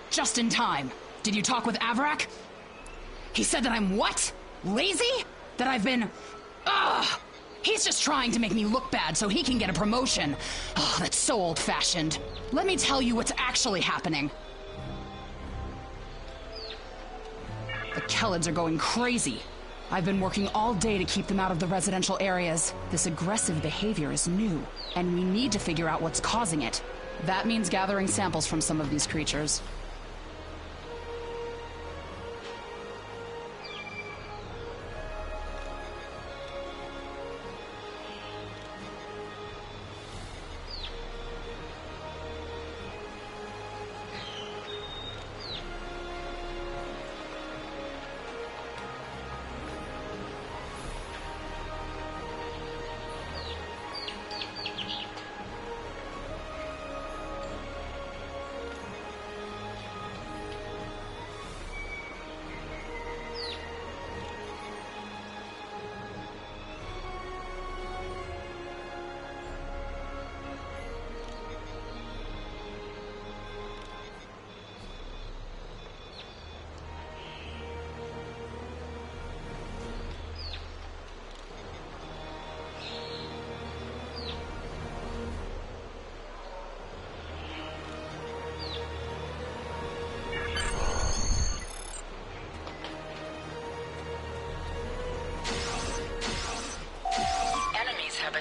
Just in time. Did you talk with Avarak? He said that I'm what? Lazy? That I've been... Ugh! He's just trying to make me look bad so he can get a promotion. Oh, that's so old-fashioned. Let me tell you what's actually happening. The Kellids are going crazy. I've been working all day to keep them out of the residential areas. This aggressive behavior is new, and we need to figure out what's causing it. That means gathering samples from some of these creatures.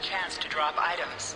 Chance to drop items.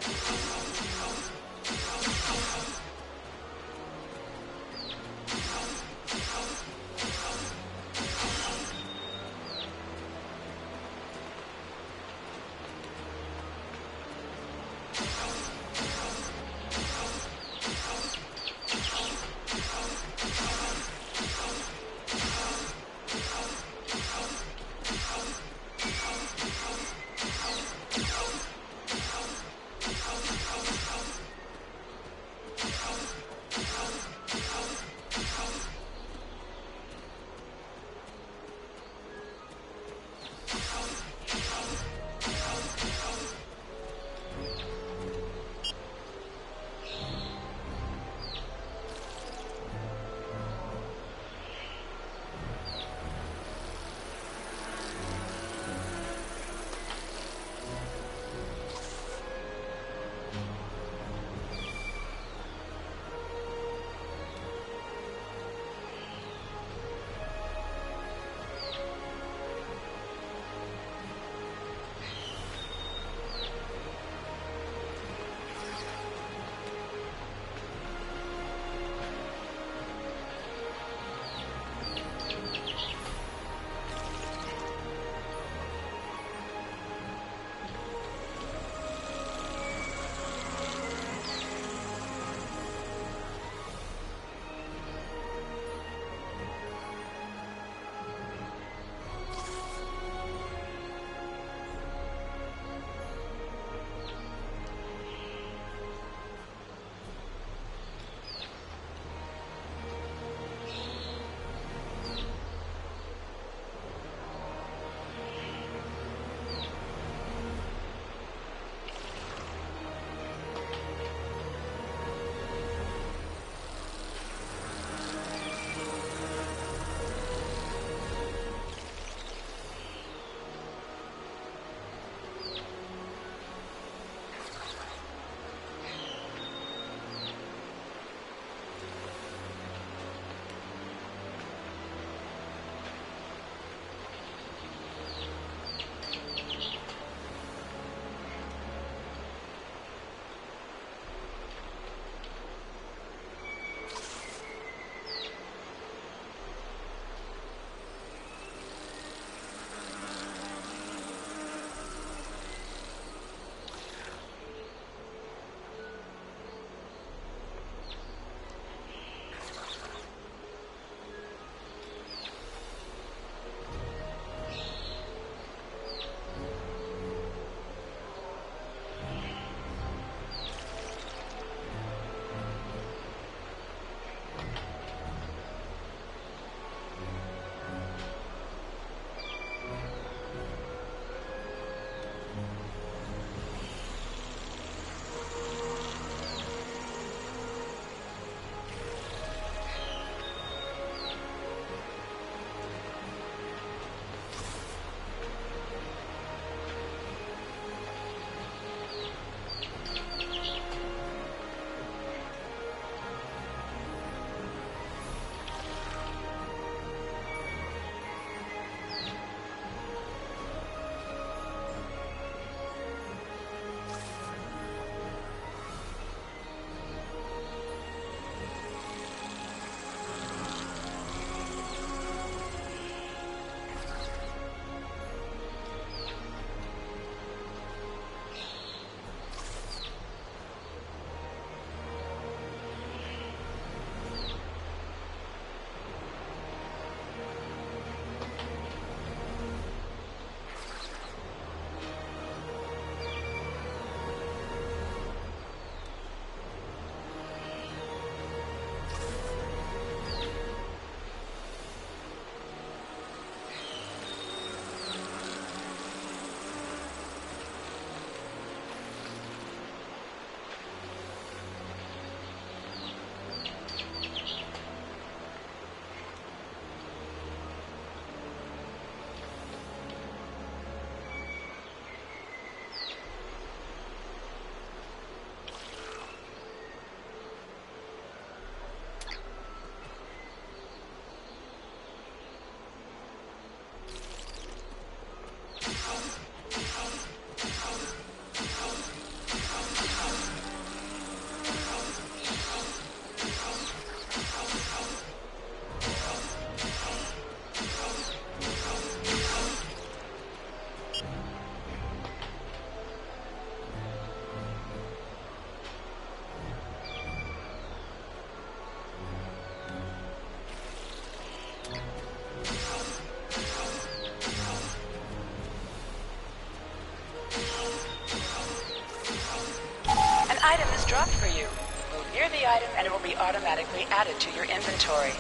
the item and it will be automatically added to your inventory.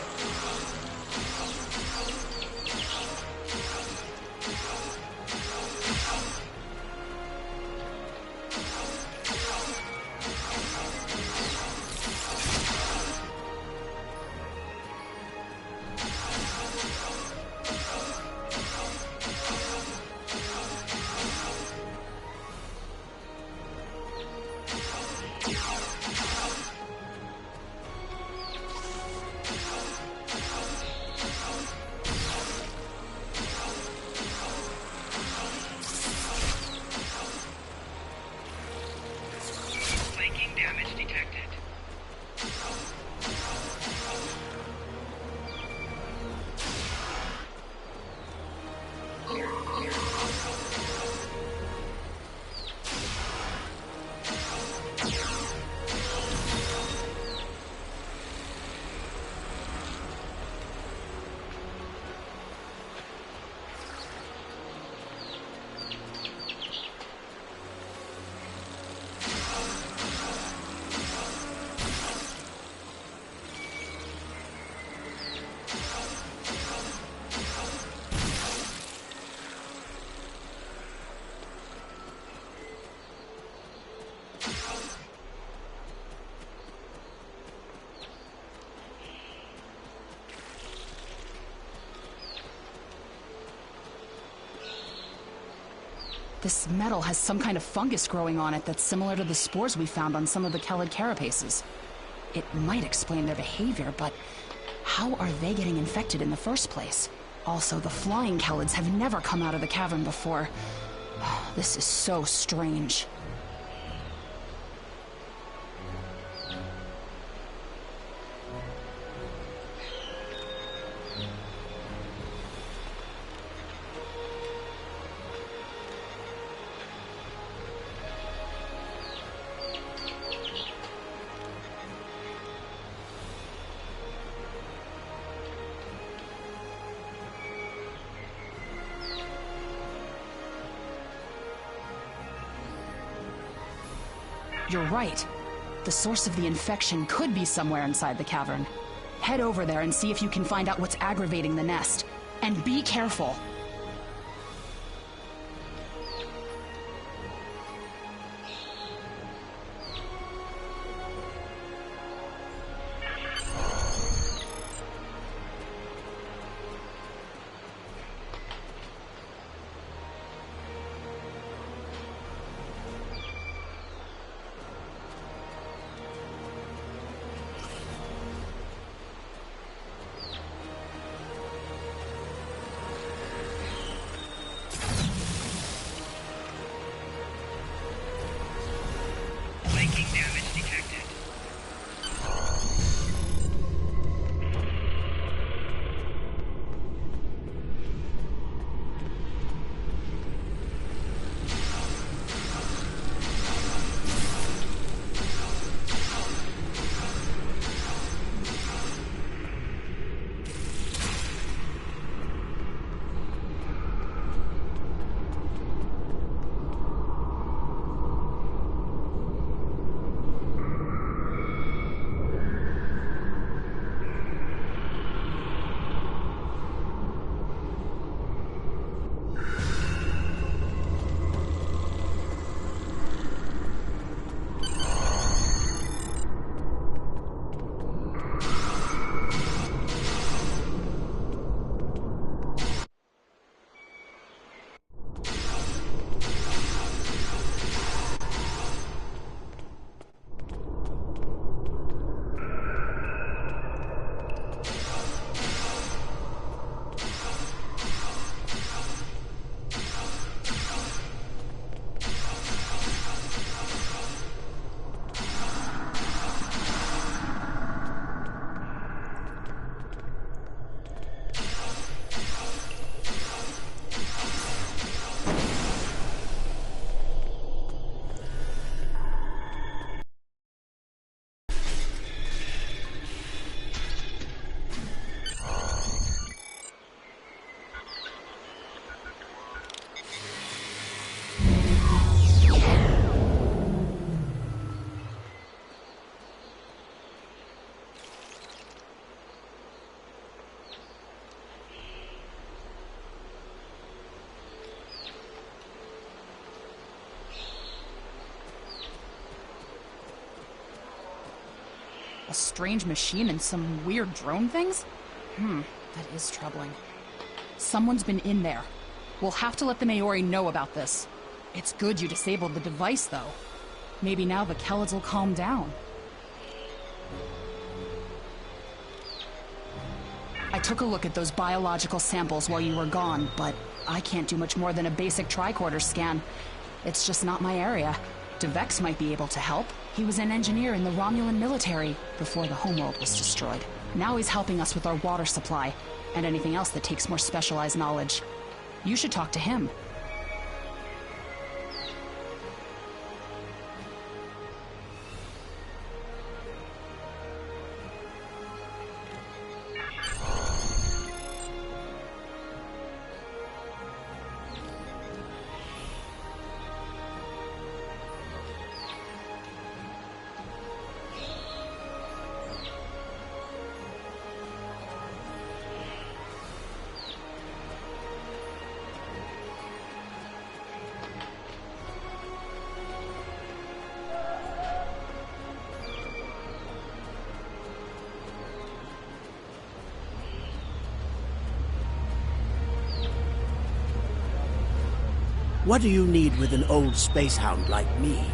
Damage detected. This metal has some kind of fungus growing on it that's similar to the spores we found on some of the Kelid carapaces. It might explain their behavior, but how are they getting infected in the first place? Also, the flying Kelids have never come out of the cavern before. This is so strange. You're right. The source of the infection could be somewhere inside the cavern. Head over there and see if you can find out what's aggravating the nest. And be careful. A strange machine and some weird drone things? That is troubling. Someone's been in there. We'll have to let the Maori know about this. It's good you disabled the device, though. Maybe now the Kellids will calm down. I took a look at those biological samples while you were gone, but I can't do much more than a basic tricorder scan. It's just not my area. DeVex might be able to help. He was an engineer in the Romulan military before the homeworld was destroyed. Now he's helping us with our water supply, and anything else that takes more specialized knowledge. You should talk to him. What do you need with an old spacehound like me?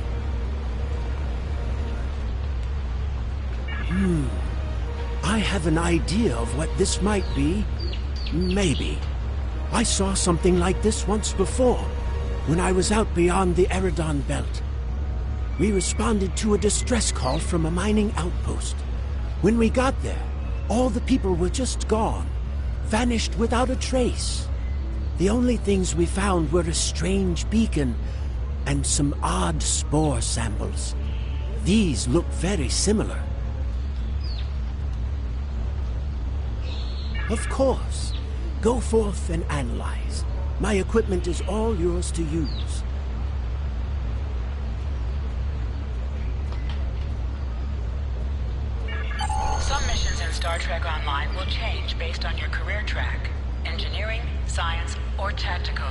I have an idea of what this might be. Maybe. I saw something like this once before, when I was out beyond the Eridon Belt. We responded to a distress call from a mining outpost. When we got there, all the people were just gone, vanished without a trace. The only things we found were a strange beacon and some odd spore samples. These look very similar. Of course. Go forth and analyze. My equipment is all yours to use. Some missions in Star Trek Online will change based on your career track. Engineering, science, or tactical.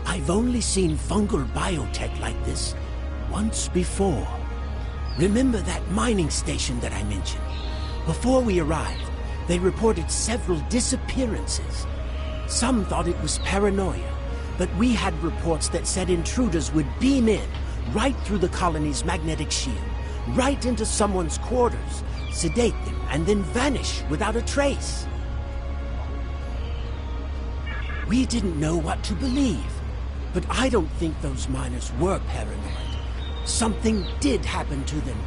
I've only seen fungal biotech like this once before. Remember that mining station that I mentioned? Before we arrived, they reported several disappearances. Some thought it was paranoia, but we had reports that said intruders would beam in right through the colony's magnetic shield, right into someone's quarters, sedate them, and then vanish without a trace. We didn't know what to believe. But I don't think those miners were paranoid. Something did happen to them,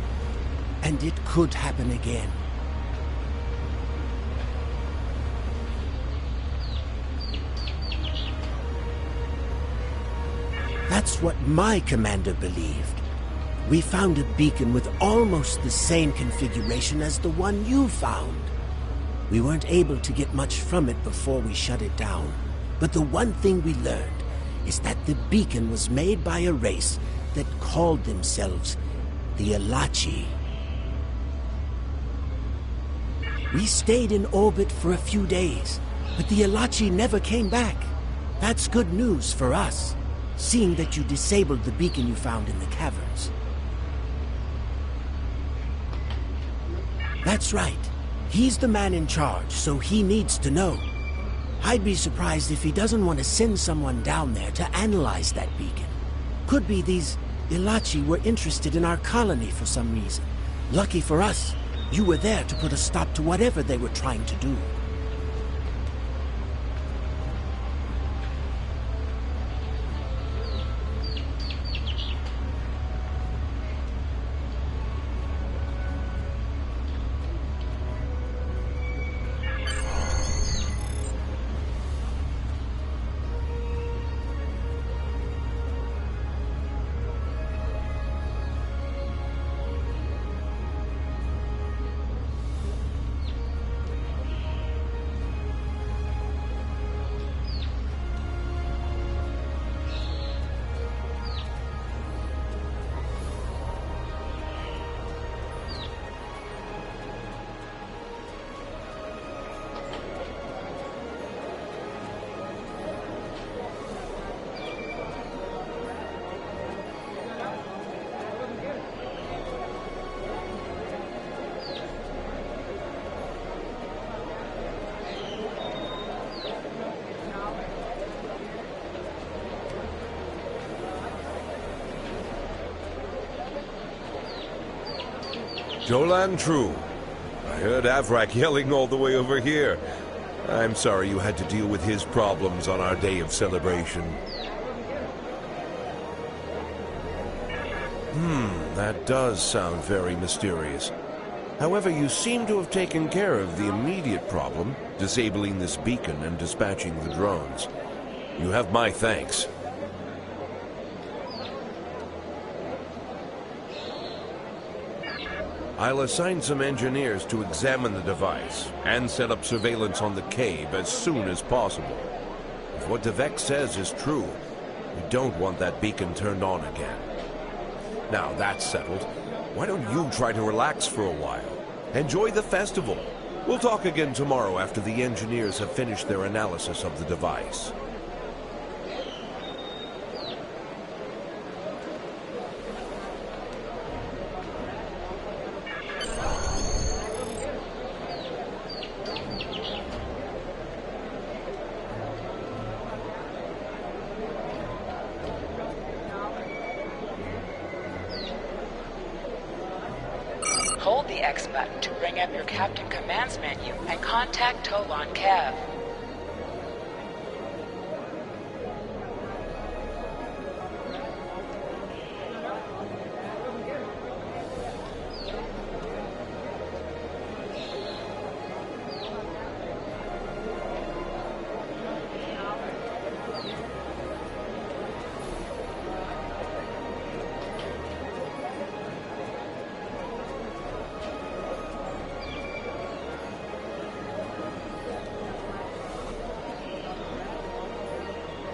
and it could happen again. That's what my commander believed. We found a beacon with almost the same configuration as the one you found. We weren't able to get much from it before we shut it down. But the one thing we learned is that the beacon was made by a race that called themselves the Elachi. We stayed in orbit for a few days, but the Elachi never came back. That's good news for us, seeing that you disabled the beacon you found in the caverns. That's right. He's the man in charge, so he needs to know. I'd be surprised if he doesn't want to send someone down there to analyze that beacon. Could be these Elachi were interested in our colony for some reason. Lucky for us, you were there to put a stop to whatever they were trying to do. Jolan True. I heard Avrak yelling all the way over here. I'm sorry you had to deal with his problems on our day of celebration. That does sound very mysterious. However, you seem to have taken care of the immediate problem, disabling this beacon and dispatching the drones. You have my thanks. I'll assign some engineers to examine the device and set up surveillance on the cave as soon as possible. If what Devek says is true, we don't want that beacon turned on again. Now that's settled, why don't you try to relax for a while? Enjoy the festival. We'll talk again tomorrow after the engineers have finished their analysis of the device. Hold the X button to bring up your Captain Commands menu and contact Tolan Cav.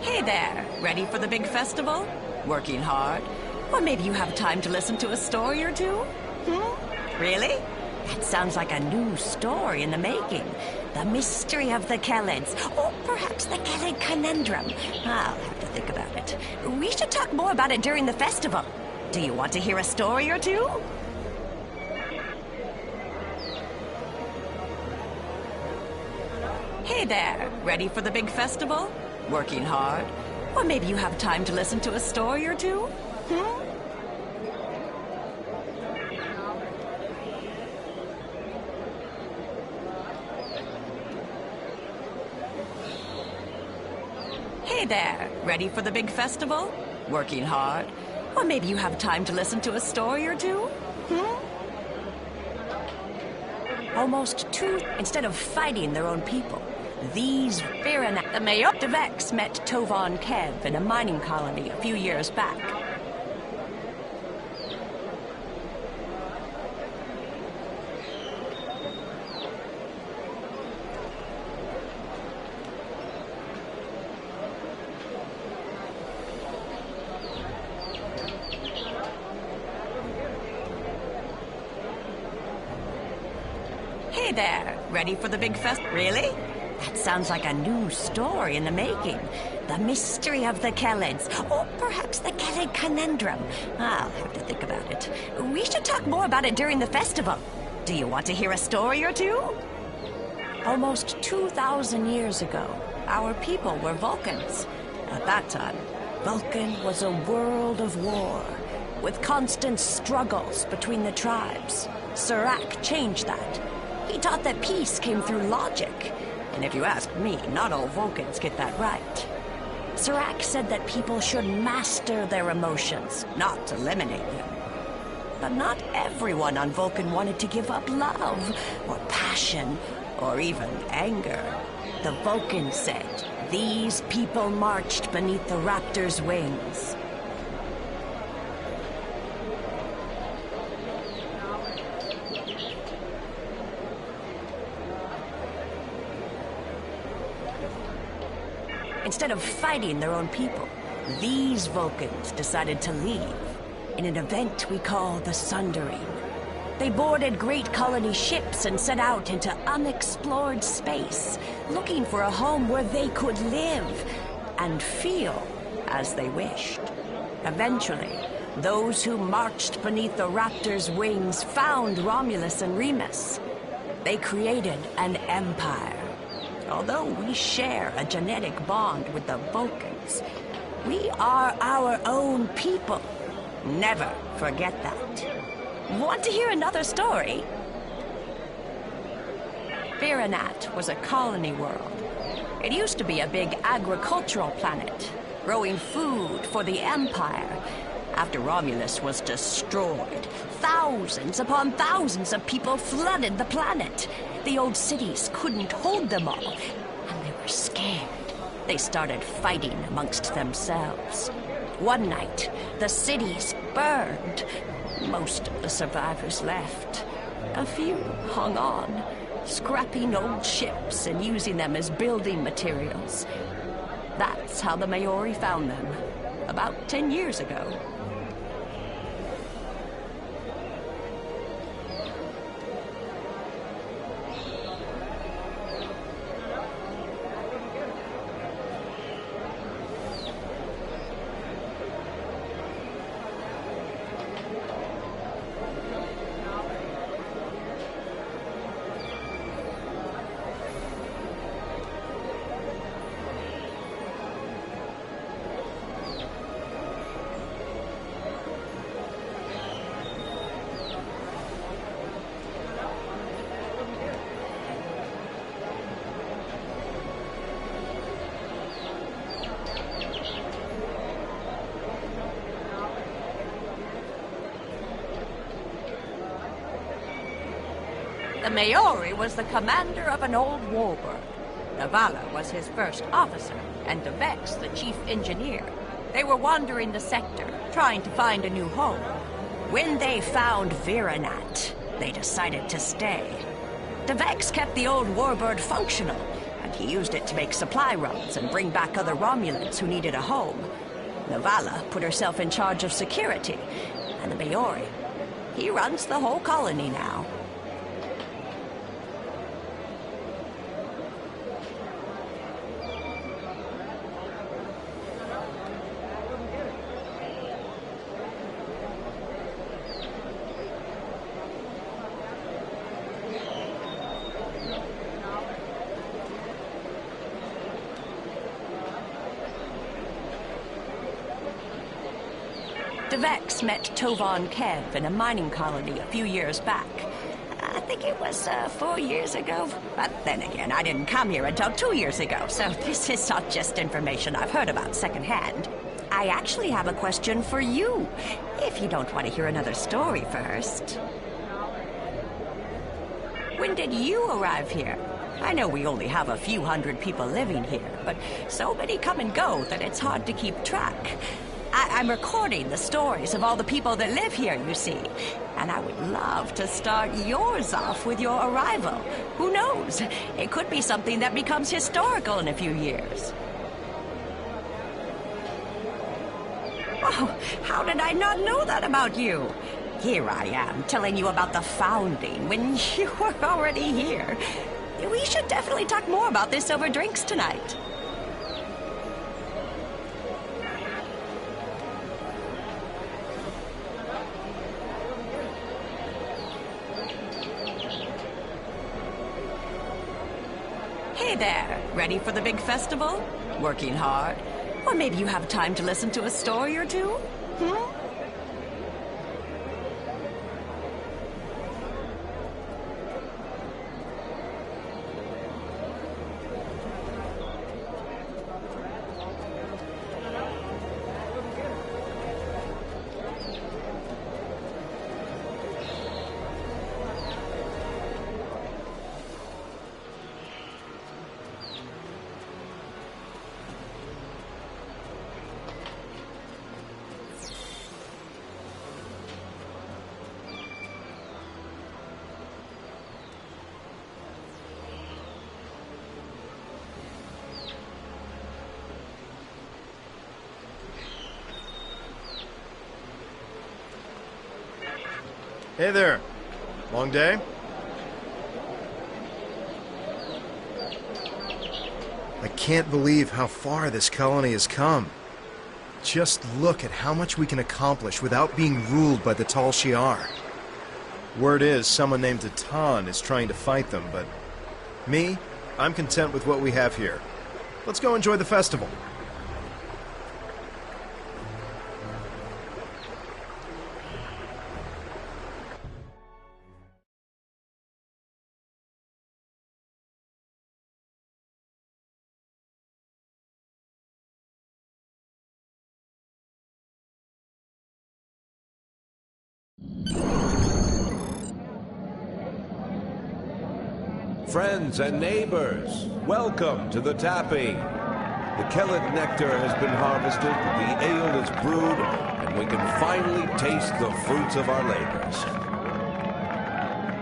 Hey there, ready for the big festival? Working hard? Or maybe you have time to listen to a story or two? Really? That sounds like a new story in the making. The mystery of the Khalids, or perhaps the Khalid conundrum. I'll have to think about it. We should talk more about it during the festival. Do you want to hear a story or two? Hey there, ready for the big festival? Working hard? Or maybe you have time to listen to a story or two? Hey there, ready for the big festival? Working hard? Or maybe you have time to listen to a story or two? Instead of fighting their own people, these the Mayor Deveks met Tovan Kev in a mining colony a few years back. Hey there, ready for the big fest? Really? That sounds like a new story in the making. The mystery of the Khalids, or perhaps the Khalid conundrum. I'll have to think about it. We should talk more about it during the festival. Do you want to hear a story or two? Almost 2,000 years ago, our people were Vulcans. At that time, Vulcan was a world of war, with constant struggles between the tribes. Serac changed that. He taught that peace came through logic. And if you ask me, not all Vulcans get that right. Serac said that people should master their emotions, not eliminate them. But not everyone on Vulcan wanted to give up love, or passion, or even anger. The Vulcans said, these people marched beneath the raptor's wings. Instead of fighting their own people, these Vulcans decided to leave in an event we call the Sundering. They boarded great colony ships and set out into unexplored space, looking for a home where they could live and feel as they wished. Eventually, those who marched beneath the Raptor's wings found Romulus and Remus. They created an empire. Although we share a genetic bond with the Vulcans, we are our own people. Never forget that. Want to hear another story? Viranat was a colony world. It used to be a big agricultural planet, growing food for the Empire. After Romulus was destroyed, thousands upon thousands of people flooded the planet. The old cities couldn't hold them all, and they were scared. They started fighting amongst themselves. One night, the cities burned. Most of the survivors left. A few hung on, scrapping old ships and using them as building materials. That's how the Maori found them, about 10 years ago. The Maori was the commander of an old warbird. Navala was his first officer, and Devex the chief engineer. They were wandering the sector, trying to find a new home. When they found Viranat, they decided to stay. Devex kept the old warbird functional, and he used it to make supply runs and bring back other Romulans who needed a home. Navala put herself in charge of security, and the Maori, he runs the whole colony now. Devex met Tovan Kev in a mining colony a few years back. I think it was 4 years ago. But then again, I didn't come here until 2 years ago, so this is not just information I've heard about secondhand. I actually have a question for you, if you don't want to hear another story first. When did you arrive here? I know we only have a few hundred people living here, but so many come and go that it's hard to keep track. I'm recording the stories of all the people that live here, you see. And I would love to start yours off with your arrival. Who knows? It could be something that becomes historical in a few years. Oh, how did I not know that about you? Here I am, telling you about the founding when you were already here. We should definitely talk more about this over drinks tonight. Hey there, ready for the big festival? Working hard? Or maybe you have time to listen to a story or two? Hey there. Long day? I can't believe how far this colony has come. Just look at how much we can accomplish without being ruled by the Tal Shiar. Word is someone named Atan is trying to fight them, but me, I'm content with what we have here. Let's go enjoy the festival. Friends and neighbors, welcome to the tapping. The Kellet nectar has been harvested, the ale is brewed, and we can finally taste the fruits of our labors.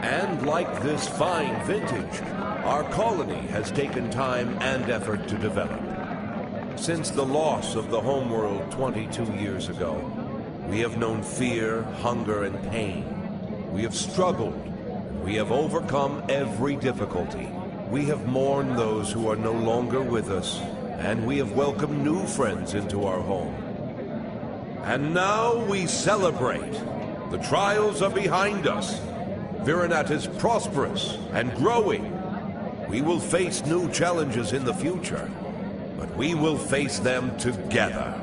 And like this fine vintage, our colony has taken time and effort to develop. Since the loss of the homeworld 22 years ago, we have known fear, hunger, and pain. We have struggled. We have overcome every difficulty. We have mourned those who are no longer with us, and we have welcomed new friends into our home. And now we celebrate. The trials are behind us. Virinat is prosperous and growing. We will face new challenges in the future, but we will face them together.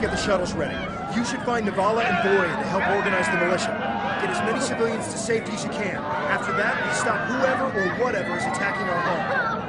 Get the shuttles ready. You should find Navala and Boria to help organize the militia. Get as many civilians to safety as you can. After that, we stop whoever or whatever is attacking our home.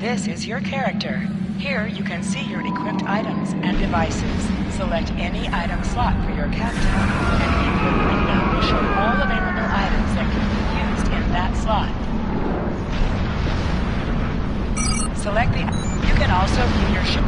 This is your character. Here you can see your equipped items and devices. Select any item slot for your captain. An equip window will show all available items that can be used in that slot. Select the... You can also view your ship.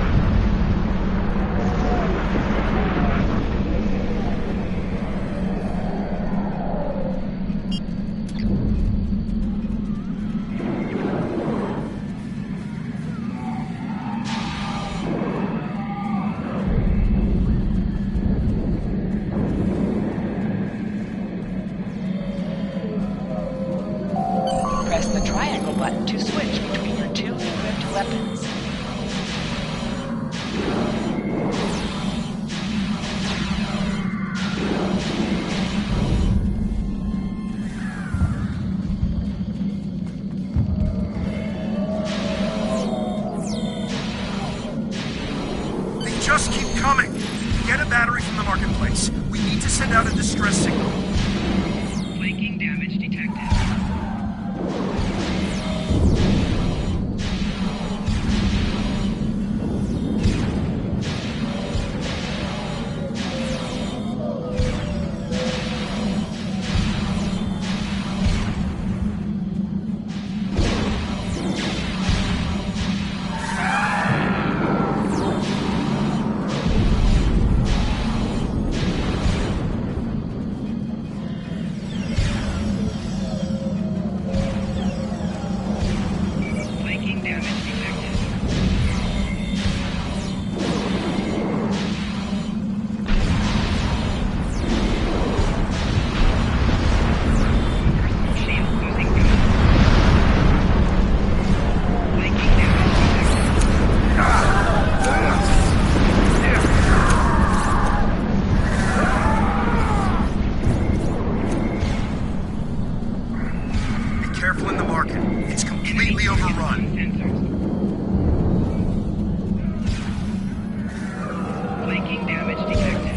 Press the triangle button to switch between your two equipped weapons. They just keep coming! Get a battery from the marketplace. We need to send out a distress signal. Flanking damage detected. Flanking damage detected. Personal shield losing gun. Flanking damage detected. Be careful in the market. It's completely overrun. Sensors. Flanking damage detected.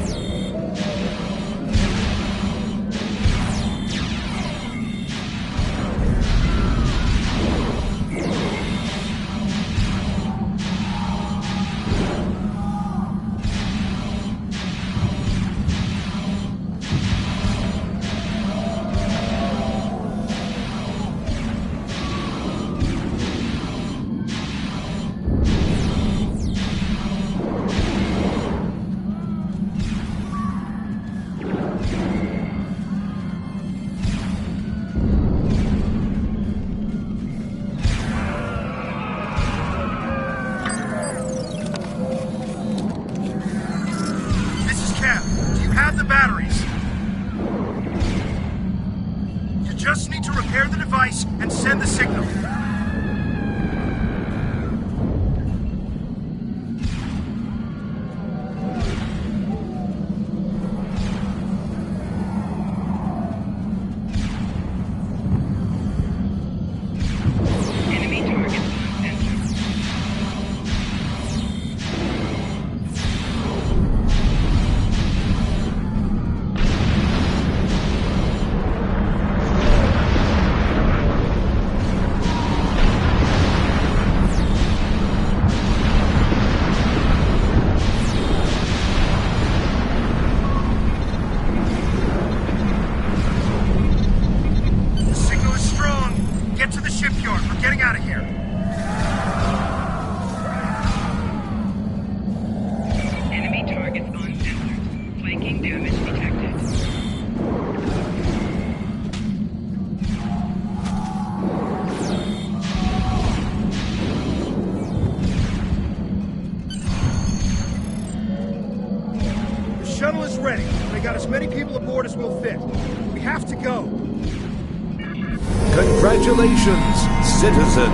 This is Cap. Do you have the batteries? You just need to repair the device and send the signal. Enemy target on sensor. The signal is strong. Get to the shipyard. We're getting out of here. Enemy targets on sensors. Flanking damage detected. The shuttle is ready. They got as many people aboard as will fit. We have to go. Congratulations, citizen.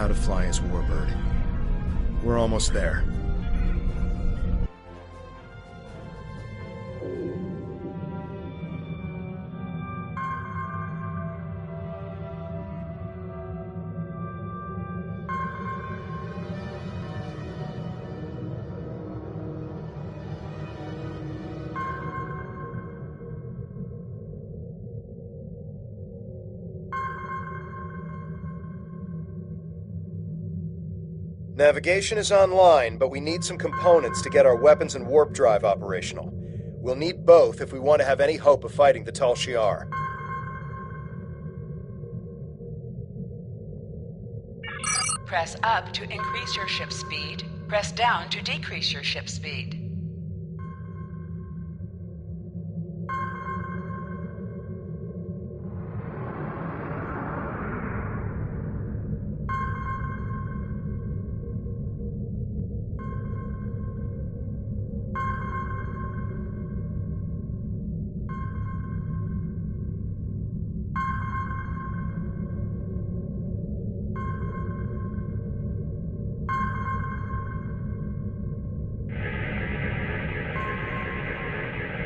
how to fly as Warbird. We're almost there. Navigation is online, but we need some components to get our weapons and warp drive operational. We'll need both if we want to have any hope of fighting the Tal Shiar. Press up to increase your ship's speed. Press down to decrease your ship's speed.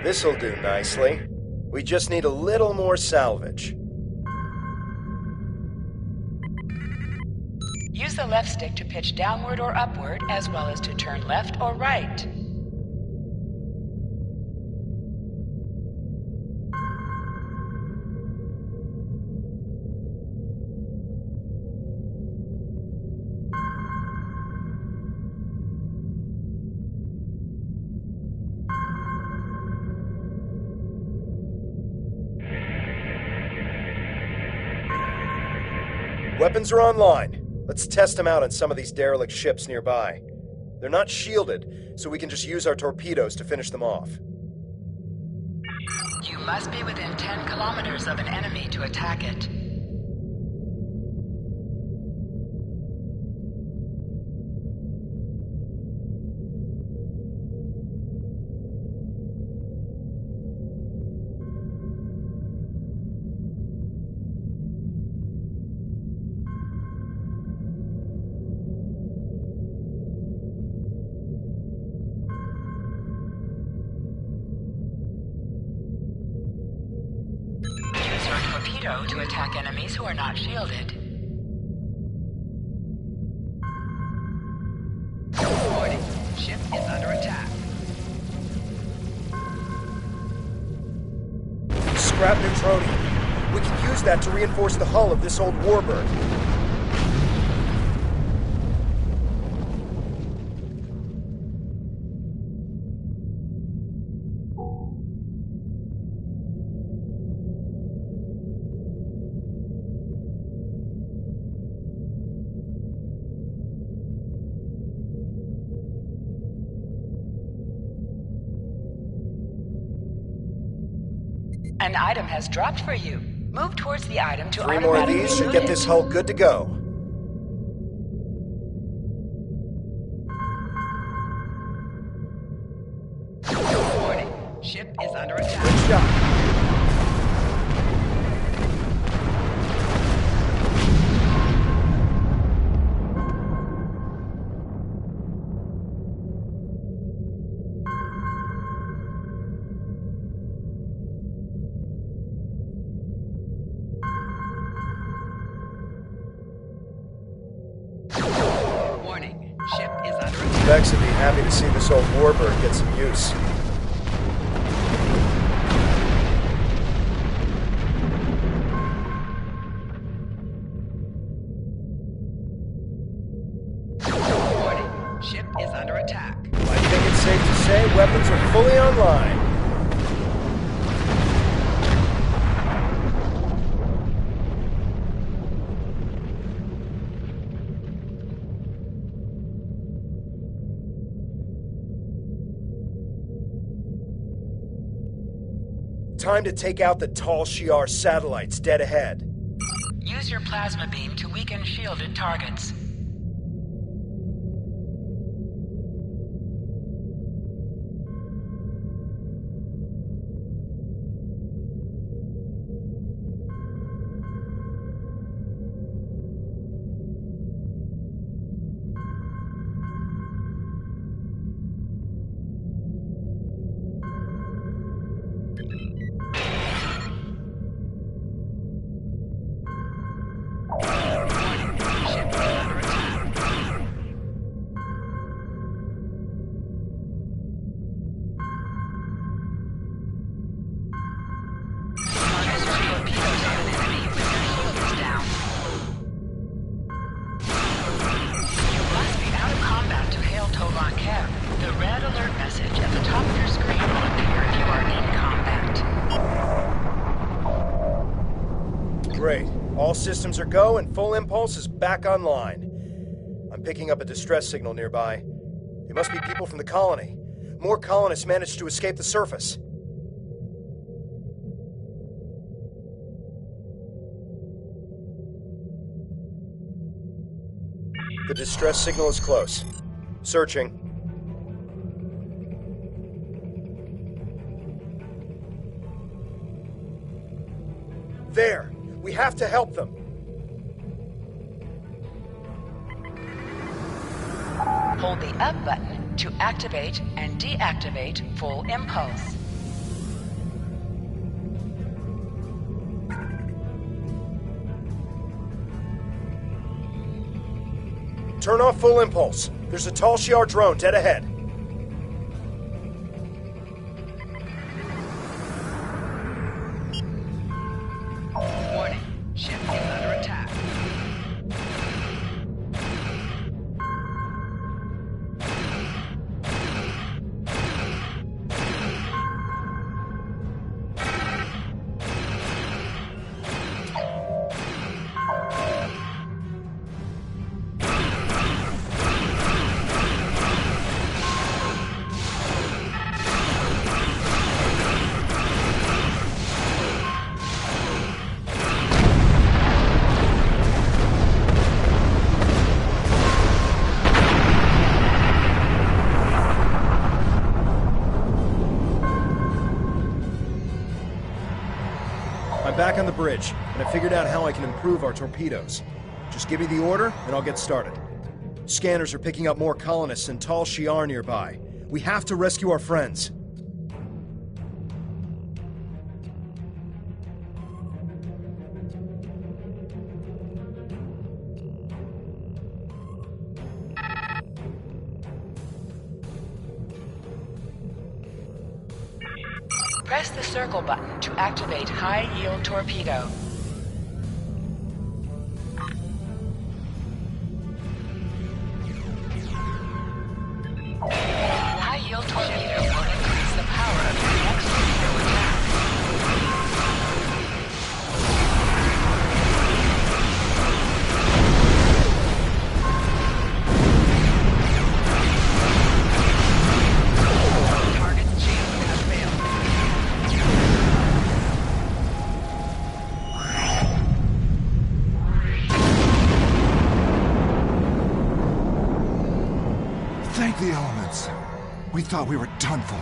This'll do nicely. We just need a little more salvage. Use the left stick to pitch downward or upward, as well as to turn left or right. Weapons are online. Let's test them out on some of these derelict ships nearby. They're not shielded, so we can just use our torpedoes to finish them off. You must be within 10 kilometers of an enemy to attack it. To attack enemies who are not shielded. Warning, ship is under attack. Scrap neutronium. We can use that to reinforce the hull of this old Warbird. An item has dropped for you. Move towards the item to Three more of automatically these should loot get it. this hull good to go. Warning, ship is under attack. Good shot. Warning, ship is under attack. Vex would be happy to see this old Warbird get some use. Warning, ship is under attack. I think it's safe to say weapons are fully online. Time to take out the Tal Shiar satellites dead ahead. Use your plasma beam to weaken shielded targets. red alert message at the top of your screen will appear if you are in combat. Great. All systems are go and Full Impulse is back online. I'm picking up a distress signal nearby. It must be people from the colony. More colonists managed to escape the surface. The distress signal is close. Searching. There! We have to help them! Hold the up button to activate and deactivate Full Impulse. Turn off Full Impulse. There's a Tal Shiar drone dead ahead. Warning, ship is under attack. I'm back on the bridge, and I figured out how I can improve our torpedoes. Just give me the order, and I'll get started. Scanners are picking up more colonists and Tal Shiar nearby. We have to rescue our friends. Press the circle button to activate high-yield torpedo. High-yield torpedo will increase the power of your next torpedo attack. Target's shield has failed. Thank the elements. We thought we were done for.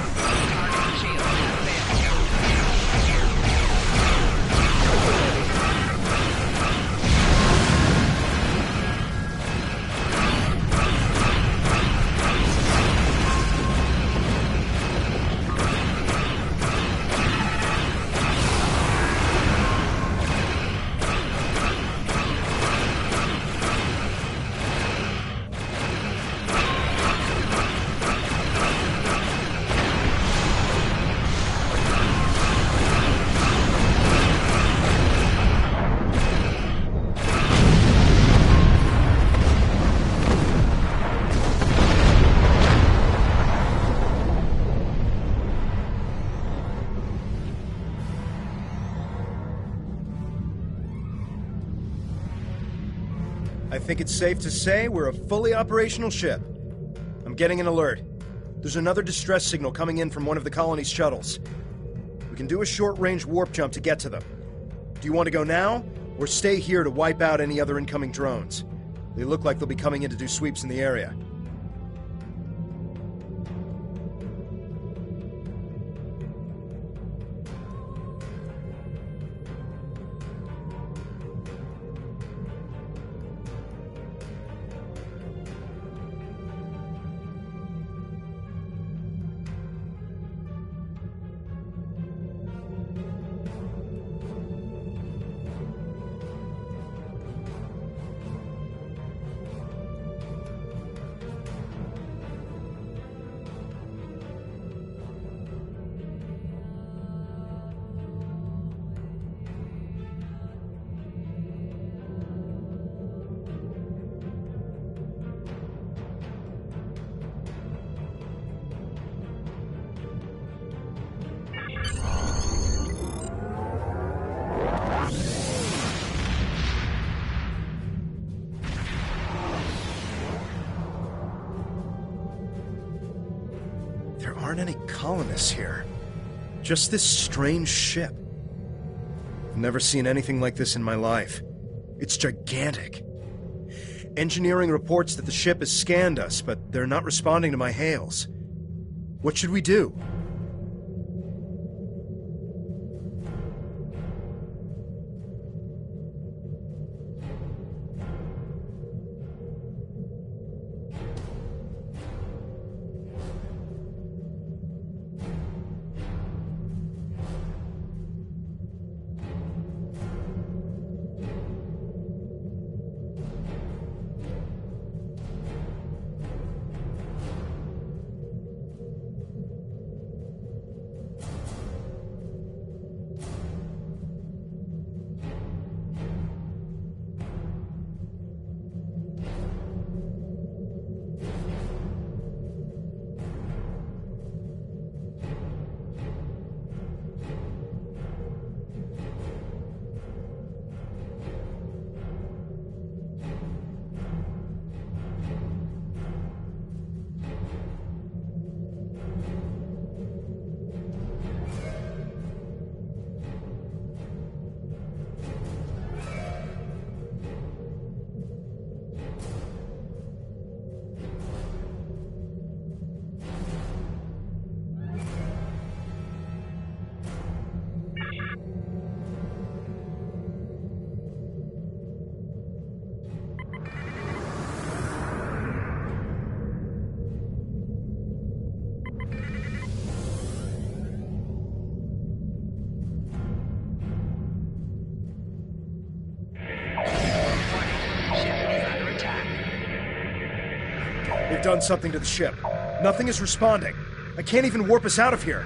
Target's shield has failed. I think it's safe to say we're a fully operational ship. I'm getting an alert. There's another distress signal coming in from one of the colony's shuttles. We can do a short-range warp jump to get to them. Do you want to go now, or stay here to wipe out any other incoming drones? They look like they'll be coming in to do sweeps in the area. There aren't any colonists here. Just this strange ship. I've never seen anything like this in my life. It's gigantic. Engineering reports that the ship has scanned us, but they're not responding to my hails. What should we do? They've done something to the ship. Nothing is responding. I can't even warp us out of here.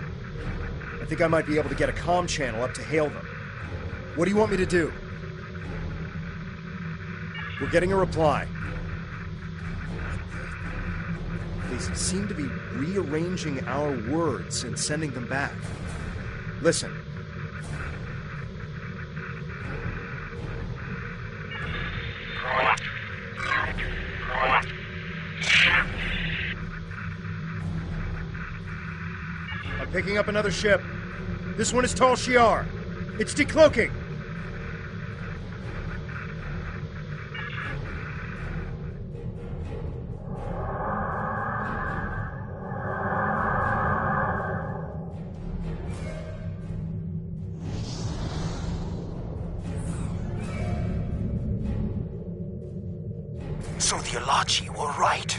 I think I might be able to get a comm channel up to hail them. What do you want me to do? We're getting a reply. They seem to be rearranging our words and sending them back. Listen. I'm picking up another ship. This one is Tal Shiar. It's decloaking. So the Alachi were right.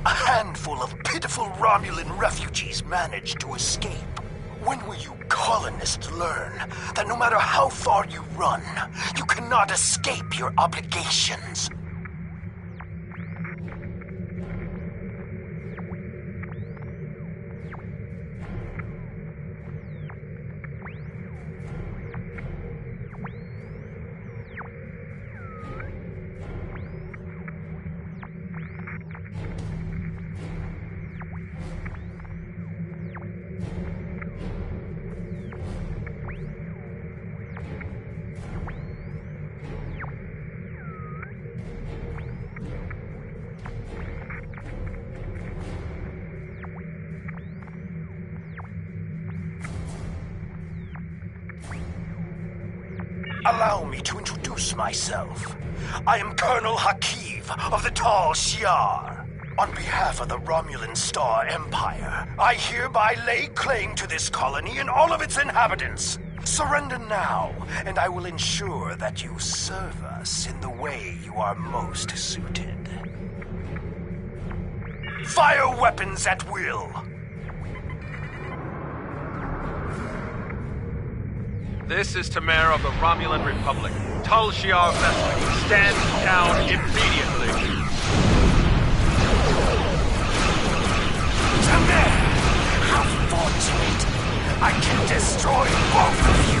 A handful of pitiful Romulan refugees managed to escape. When will you colonists learn that no matter how far you run, you cannot escape your obligations? Allow me to introduce myself. I am Colonel Hakiv of the Tal Shiar. On behalf of the Romulan Star Empire, I hereby lay claim to this colony and all of its inhabitants. Surrender now, and I will ensure that you serve us in the way you are most suited. Fire weapons at will! This is Tamara of the Romulan Republic. Tal Shiar vessel, stand down immediately. Tamara! How fortunate! I can destroy both of you!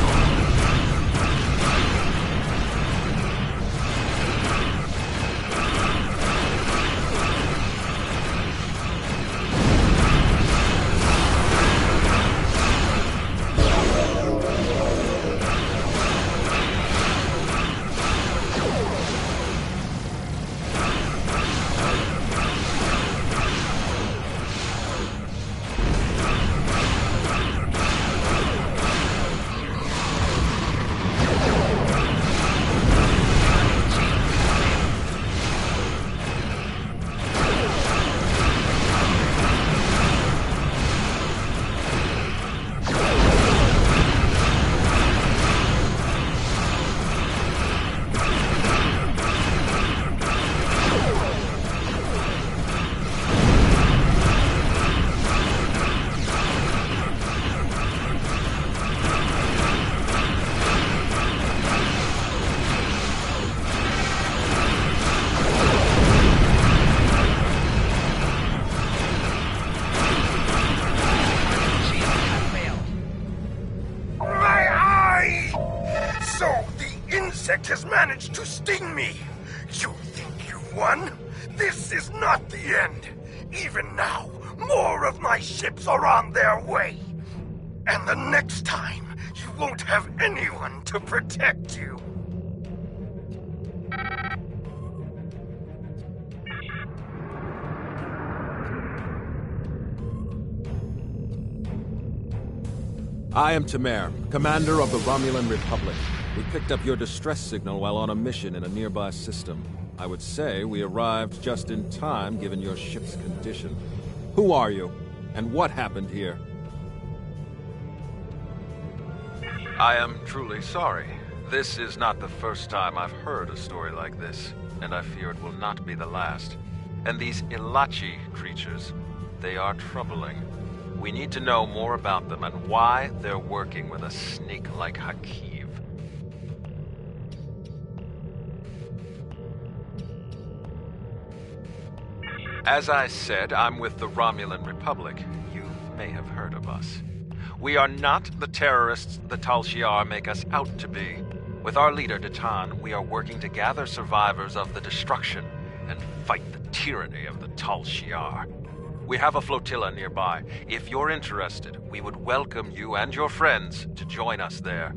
has managed to sting me. You think you've won? This is not the end. Even now, more of my ships are on their way. And the next time, you won't have anyone to protect you. I am Tamer, commander of the Romulan Republic. We picked up your distress signal while on a mission in a nearby system. I would say we arrived just in time given your ship's condition. Who are you? And what happened here? I am truly sorry. This is not the first time I've heard a story like this, and I fear it will not be the last. And these Ilachi creatures, they are troubling. We need to know more about them and why they're working with a snake like Hakiv. As I said, I'm with the Romulan Republic. You may have heard of us. We are not the terrorists the Tal Shiar make us out to be. With our leader, Datan, we are working to gather survivors of the destruction and fight the tyranny of the Tal Shiar. We have a flotilla nearby. If you're interested, we would welcome you and your friends to join us there.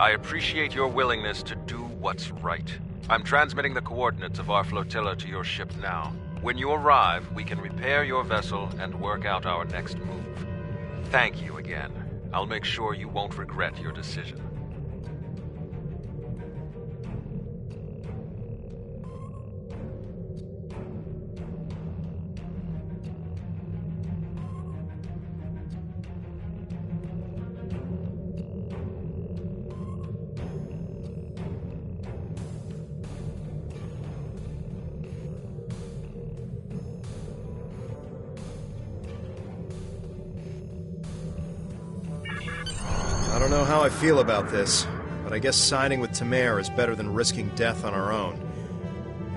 I appreciate your willingness to do what's right. I'm transmitting the coordinates of our flotilla to your ship now. When you arrive, we can repair your vessel and work out our next move. Thank you again. I'll make sure you won't regret your decision. I don't know how I feel about this, but I guess siding with Tamer is better than risking death on our own.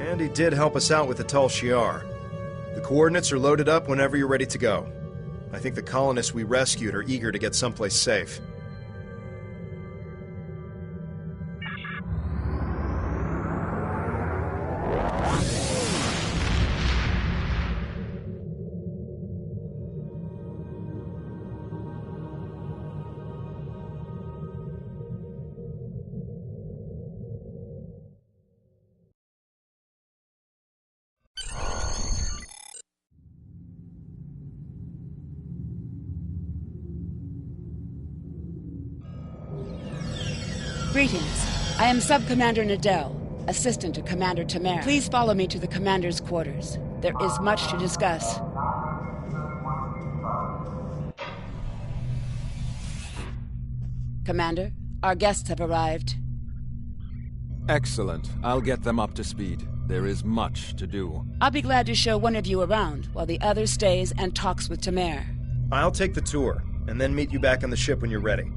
And he did help us out with the Tal Shiar. The coordinates are loaded up whenever you're ready to go. I think the colonists we rescued are eager to get someplace safe. Greetings. I am Sub-Commander Nadell, assistant to Commander Tamer. Please follow me to the Commander's quarters. There is much to discuss. Commander, our guests have arrived. Excellent. I'll get them up to speed. There is much to do. I'll be glad to show one of you around while the other stays and talks with Tamer. I'll take the tour, and then meet you back on the ship when you're ready.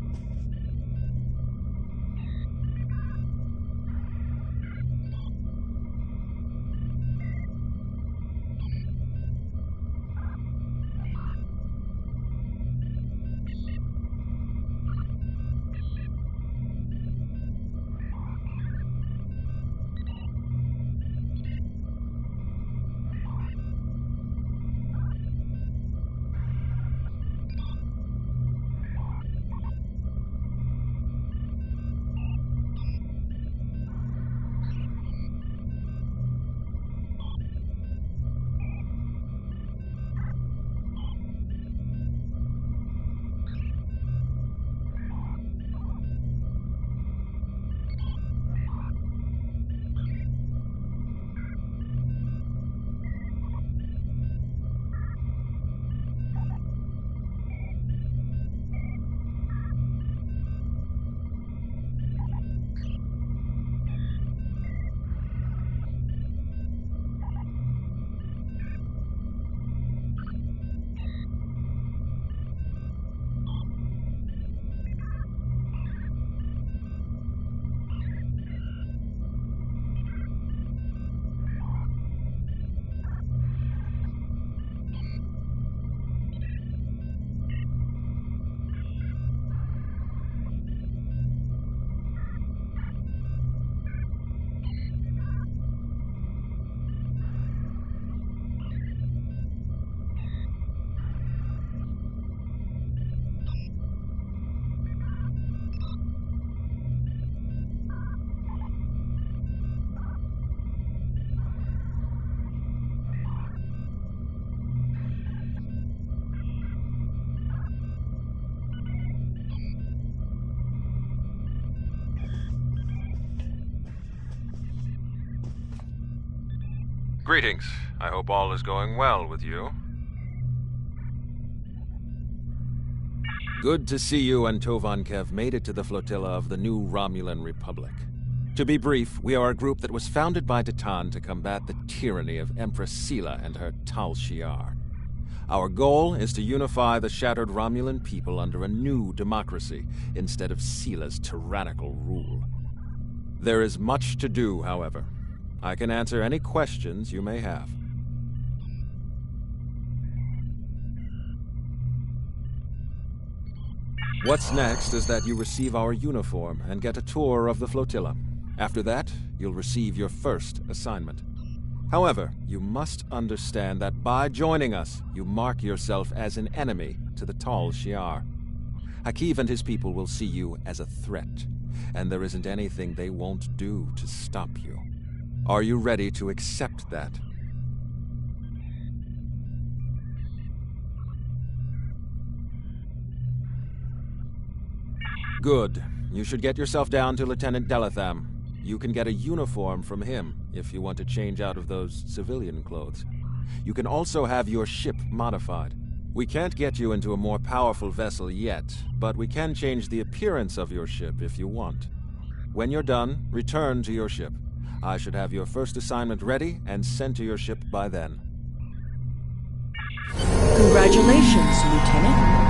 Greetings. I hope all is going well with you. Good to see you and Tovankev made it to the flotilla of the new Romulan Republic. To be brief, we are a group that was founded by Titan to combat the tyranny of Empress Sela and her Tal Shiar. Our goal is to unify the shattered Romulan people under a new democracy instead of Sela's tyrannical rule. There is much to do, however. I can answer any questions you may have. What's next is that you receive our uniform and get a tour of the flotilla. After that, you'll receive your first assignment. However, you must understand that by joining us, you mark yourself as an enemy to the Tal Shiar. Hakiv and his people will see you as a threat, and there isn't anything they won't do to stop you. Are you ready to accept that? Good. You should get yourself down to Lieutenant Delatham. You can get a uniform from him if you want to change out of those civilian clothes. You can also have your ship modified. We can't get you into a more powerful vessel yet, but we can change the appearance of your ship if you want. When you're done, return to your ship. I should have your first assignment ready and sent to your ship by then. Congratulations, Lieutenant.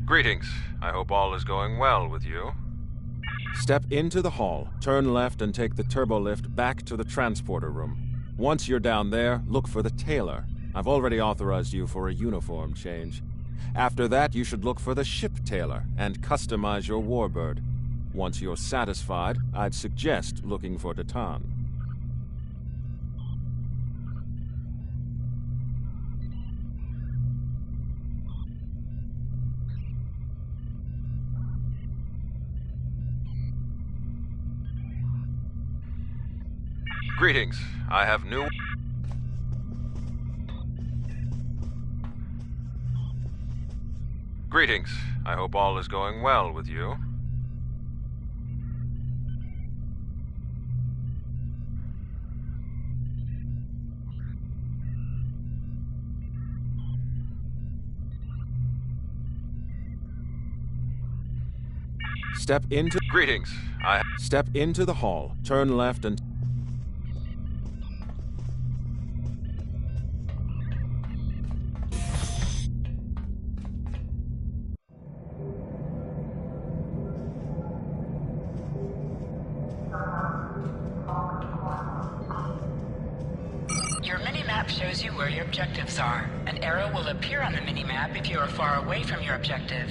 Greetings. I hope all is going well with you. Step into the hall, turn left and take the turbolift back to the transporter room. Once you're down there, look for the tailor. I've already authorized you for a uniform change. After that, you should look for the ship tailor and customize your warbird. Once you're satisfied, I'd suggest looking for Titan. Greetings. I have new... Greetings. I hope all is going well with you. Step into... Greetings. Step into the hall, turn left and... Your mini-map shows you where your objectives are. An arrow will appear on the mini-map if you are far away from your objective.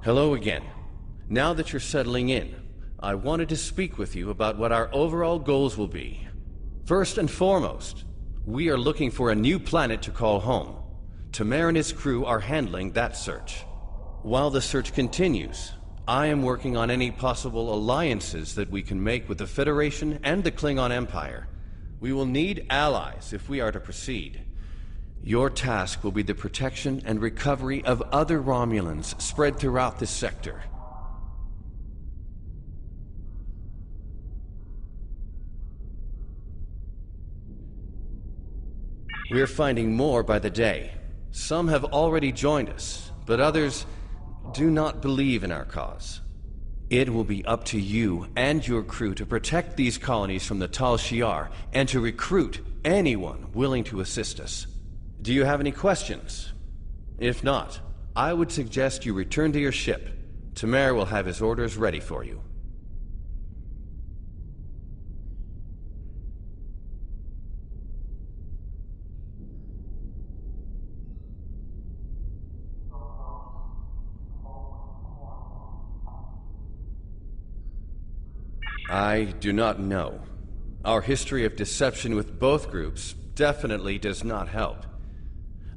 Hello again. Now that you're settling in, I wanted to speak with you about what our overall goals will be. First and foremost, we are looking for a new planet to call home. Tamer and his crew are handling that search. While the search continues, I am working on any possible alliances that we can make with the Federation and the Klingon Empire. We will need allies if we are to proceed. Your task will be the protection and recovery of other Romulans spread throughout this sector. We're finding more by the day. Some have already joined us, but others do not believe in our cause. It will be up to you and your crew to protect these colonies from the Tal Shiar and to recruit anyone willing to assist us. Do you have any questions? If not, I would suggest you return to your ship. Tamer will have his orders ready for you. I do not know. Our history of deception with both groups definitely does not help.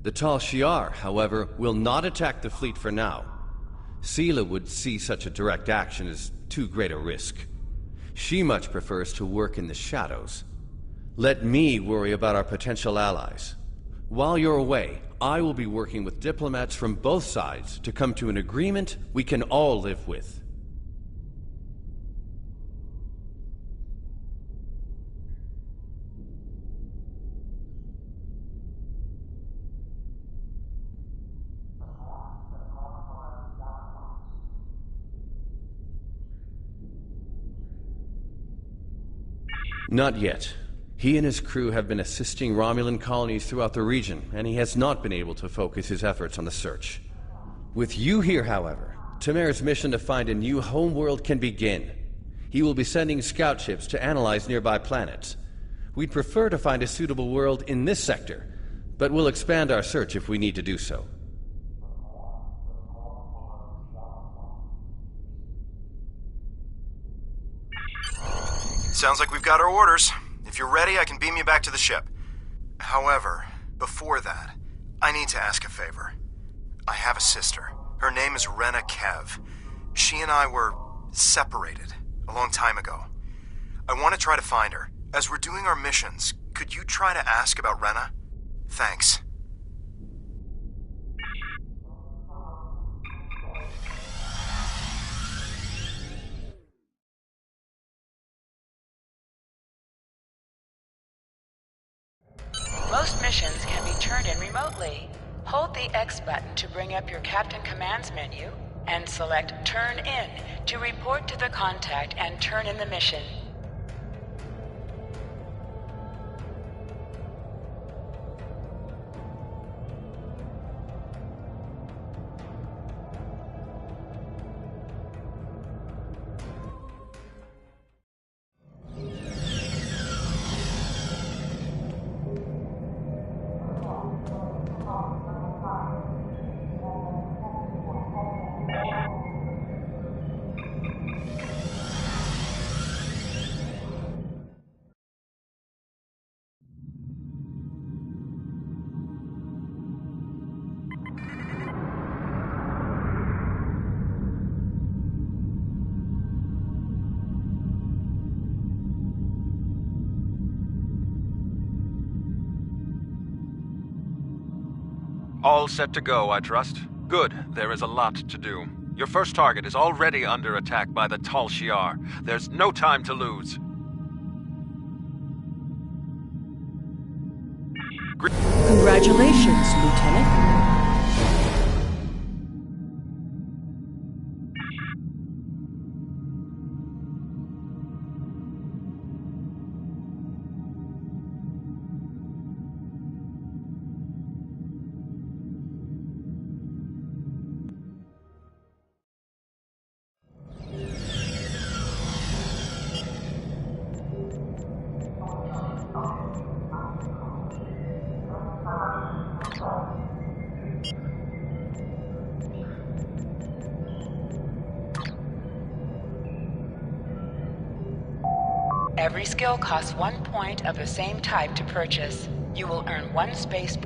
The Tal Shiar, however, will not attack the fleet for now. Sela would see such a direct action as too great a risk. She much prefers to work in the shadows. Let me worry about our potential allies. While you're away, I will be working with diplomats from both sides to come to an agreement we can all live with. Not yet. He and his crew have been assisting Romulan colonies throughout the region, and he has not been able to focus his efforts on the search. With you here, however, Tamer's mission to find a new homeworld can begin. He will be sending scout ships to analyze nearby planets. We'd prefer to find a suitable world in this sector, but we'll expand our search if we need to do so. Sounds like we've got our orders. If you're ready, I can beam you back to the ship. However, before that, I need to ask a favor. I have a sister. Her name is Rena Kev. She and I were separated a long time ago. I want to try to find her. As we're doing our missions, could you try to ask about Rena? Thanks. Most missions can be turned in remotely. Hold the X button to bring up your Captain Commands menu, and select Turn In to report to the contact and turn in the mission. All set to go, I trust? Good. There is a lot to do. Your first target is already under attack by the Tal Shiar. There's no time to lose. Congratulations, Lieutenant. Every skill costs 1 point of the same type to purchase. You will earn 1 space.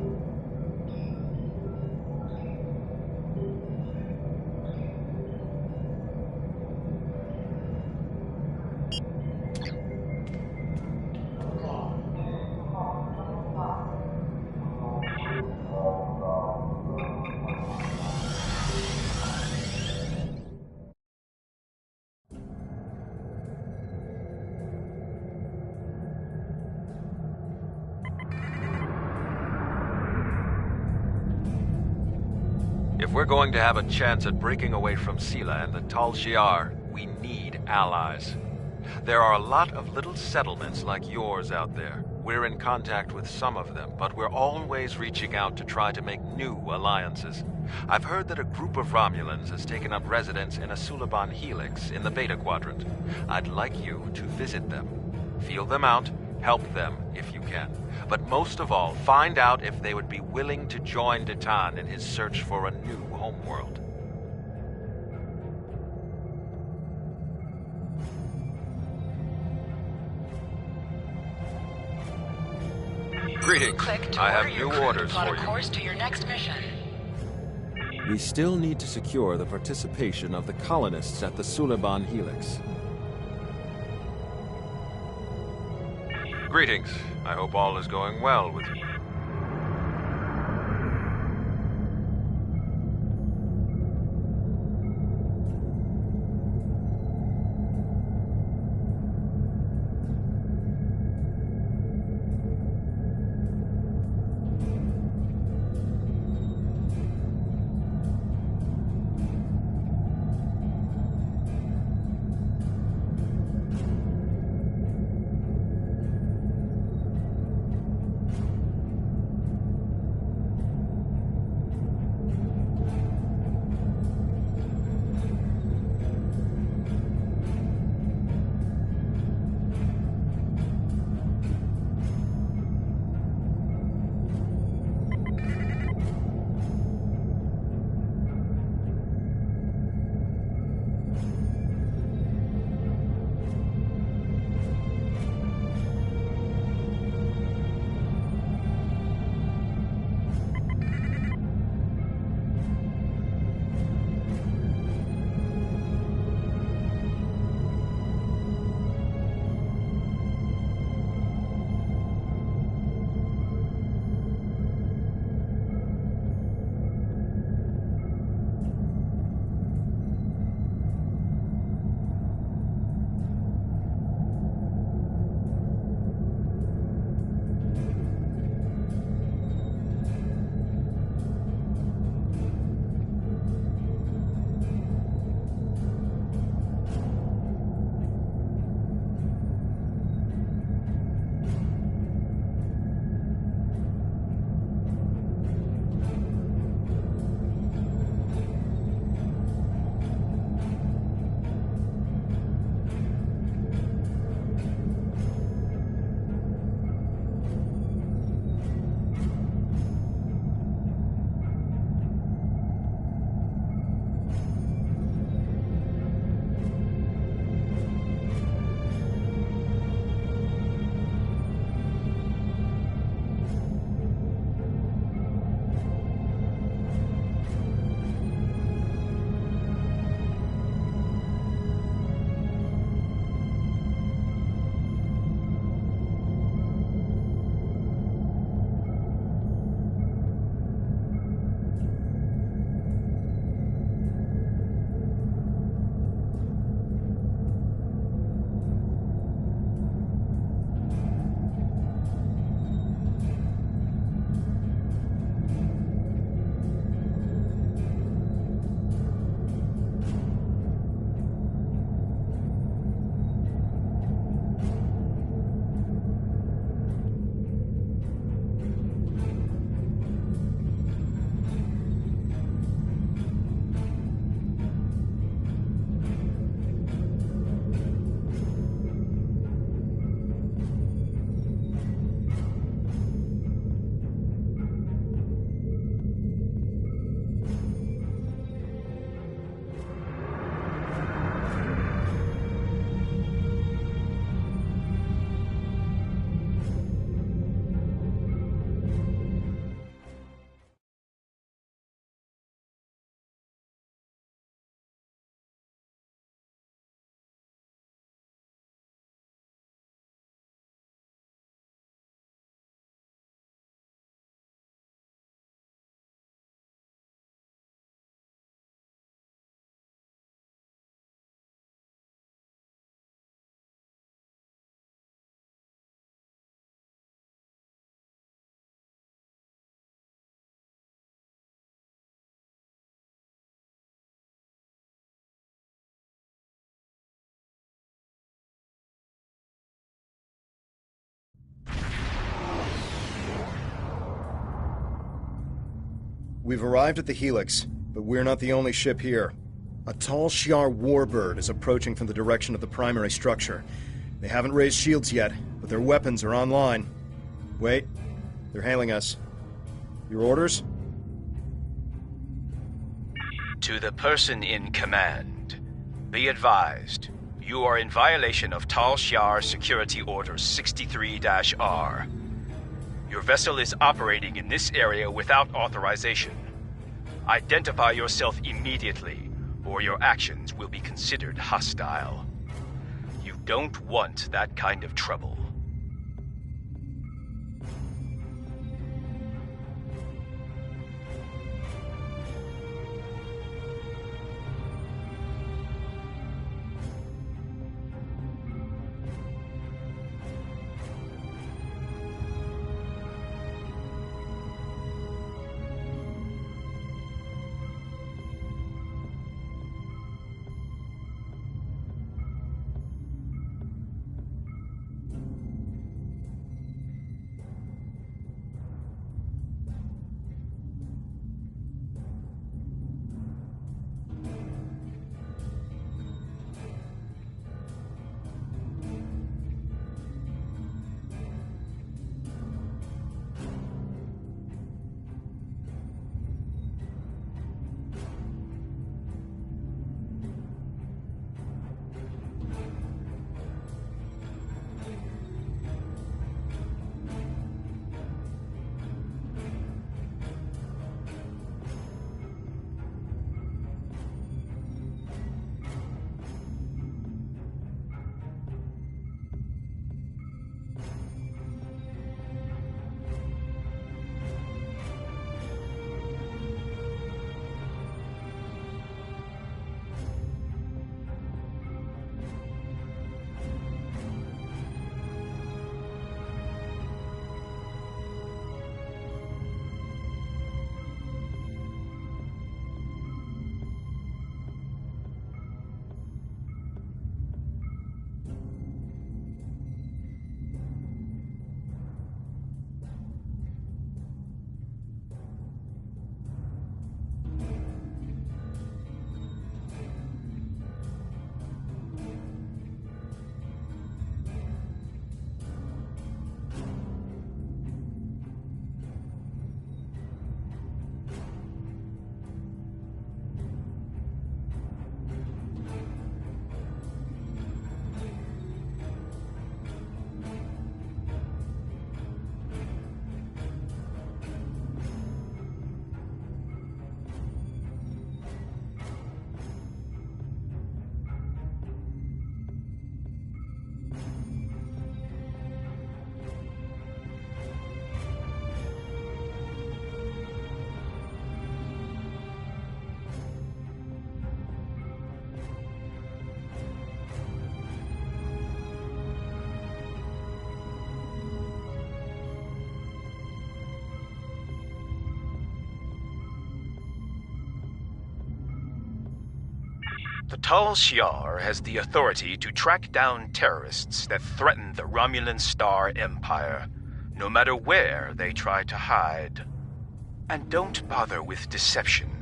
If we're going to have a chance at breaking away from Sela and the Tal Shiar, we need allies. There are a lot of little settlements like yours out there. We're in contact with some of them, but we're always reaching out to try to make new alliances. I've heard that a group of Romulans has taken up residence in a Suliban helix in the Beta Quadrant. I'd like you to visit them. Feel them out, help them if you can. But most of all, find out if they would be willing to join Detan in his search for a new homeworld. Greetings. Click to I have order your new crew orders to plot for a you. course to your next mission. We still need to secure the participation of the colonists at the Suliban Helix. Greetings. I hope all is going well with you. We've arrived at the Helix, but we're not the only ship here. A Tal Shiar warbird is approaching from the direction of the primary structure. They haven't raised shields yet, but their weapons are online. Wait, they're hailing us. Your orders? To the person in command, be advised, you are in violation of Tal Shiar Security Order 63-R. Your vessel is operating in this area without authorization. Identify yourself immediately, or your actions will be considered hostile. You don't want that kind of trouble. The Tal Shiar has the authority to track down terrorists that threaten the Romulan Star Empire, no matter where they try to hide. And don't bother with deception.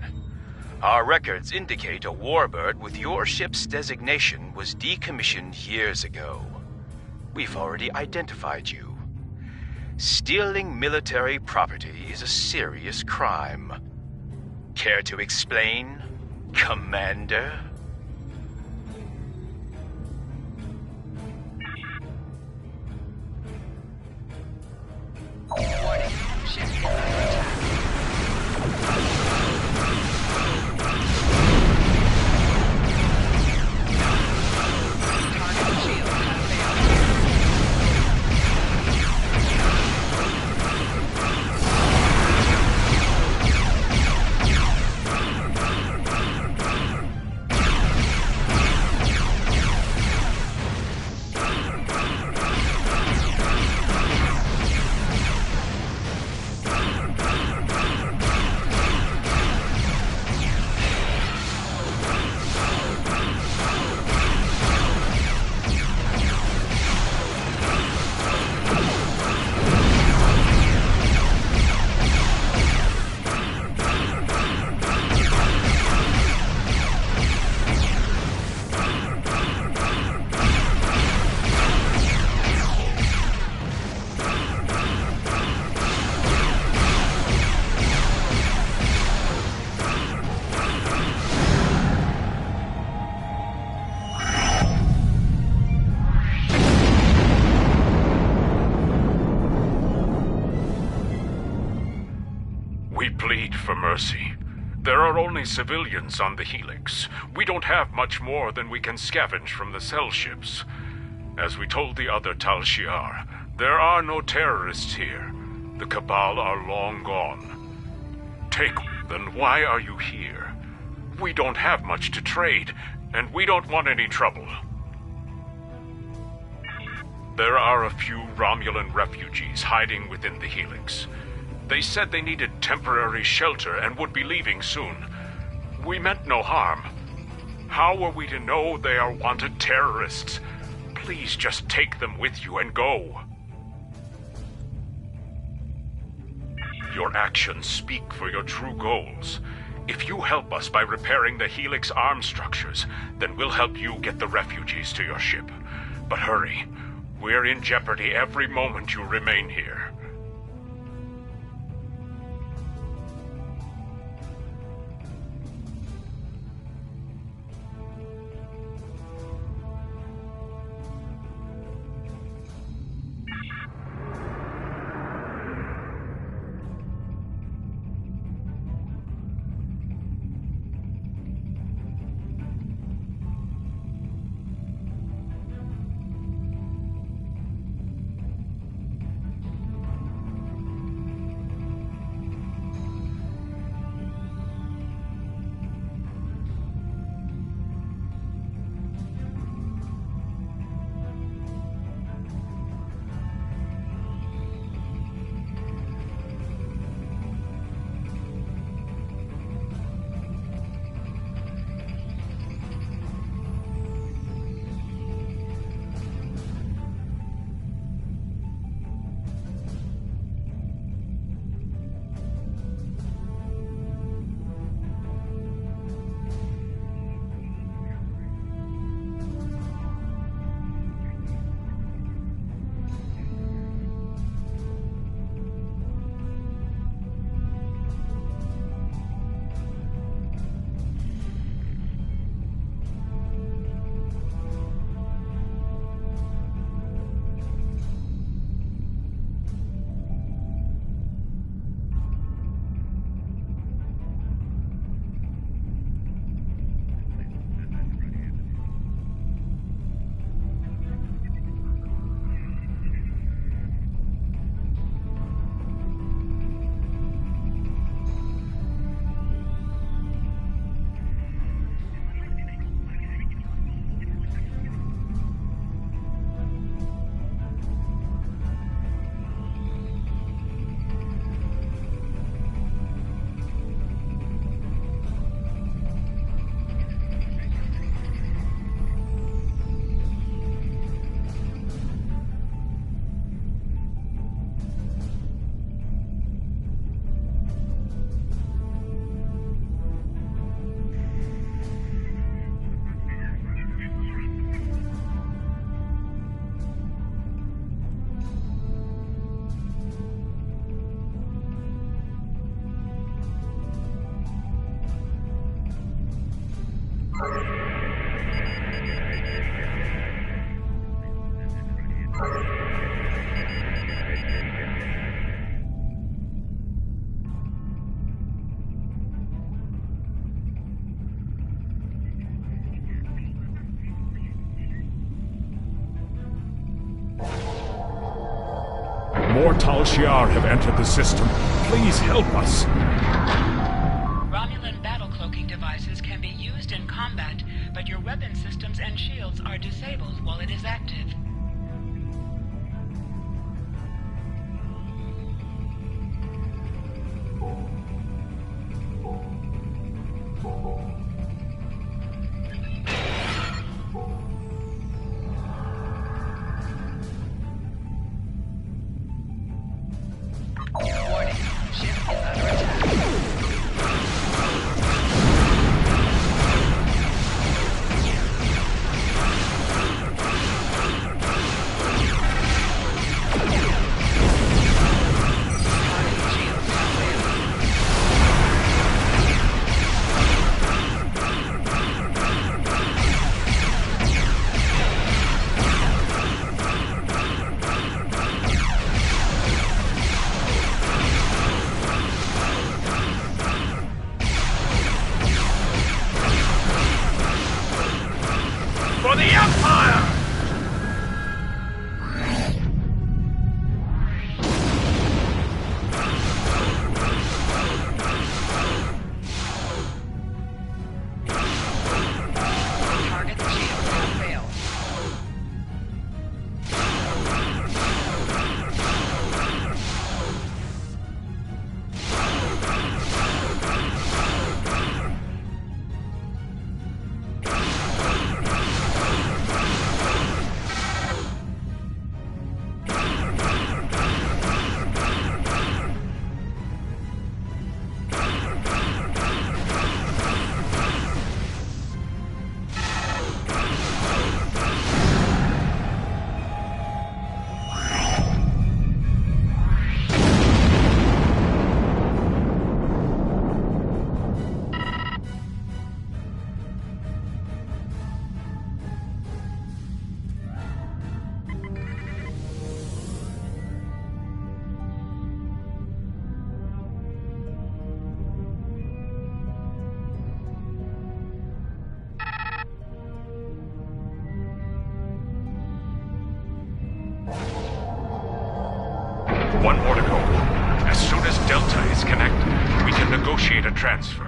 Our records indicate a warbird with your ship's designation was decommissioned years ago. We've already identified you. Stealing military property is a serious crime. Care to explain, Commander? Warning. Ship is under attack. Target shield has failed. for mercy. There are only civilians on the Helix. We don't have much more than we can scavenge from the cell ships. As we told the other Tal Shiar, there are no terrorists here. The Cabal are long gone. Then why are you here? We don't have much to trade, and we don't want any trouble. There are a few Romulan refugees hiding within the Helix. They said they needed temporary shelter and would be leaving soon. We meant no harm. How were we to know they are wanted terrorists? Please just take them with you and go. Your actions speak for your true goals. If you help us by repairing the Helix arm structures, then we'll help you get the refugees to your ship. But hurry. We're in jeopardy every moment you remain here. More Tal Shiar have entered the system. Please help us. Romulan battle cloaking devices can be used in combat, but your weapon systems and shields are disabled while it is active. Warning. Ship is under attack. For the Empire! One more to go. As soon as Delta is connected, we can negotiate a transfer.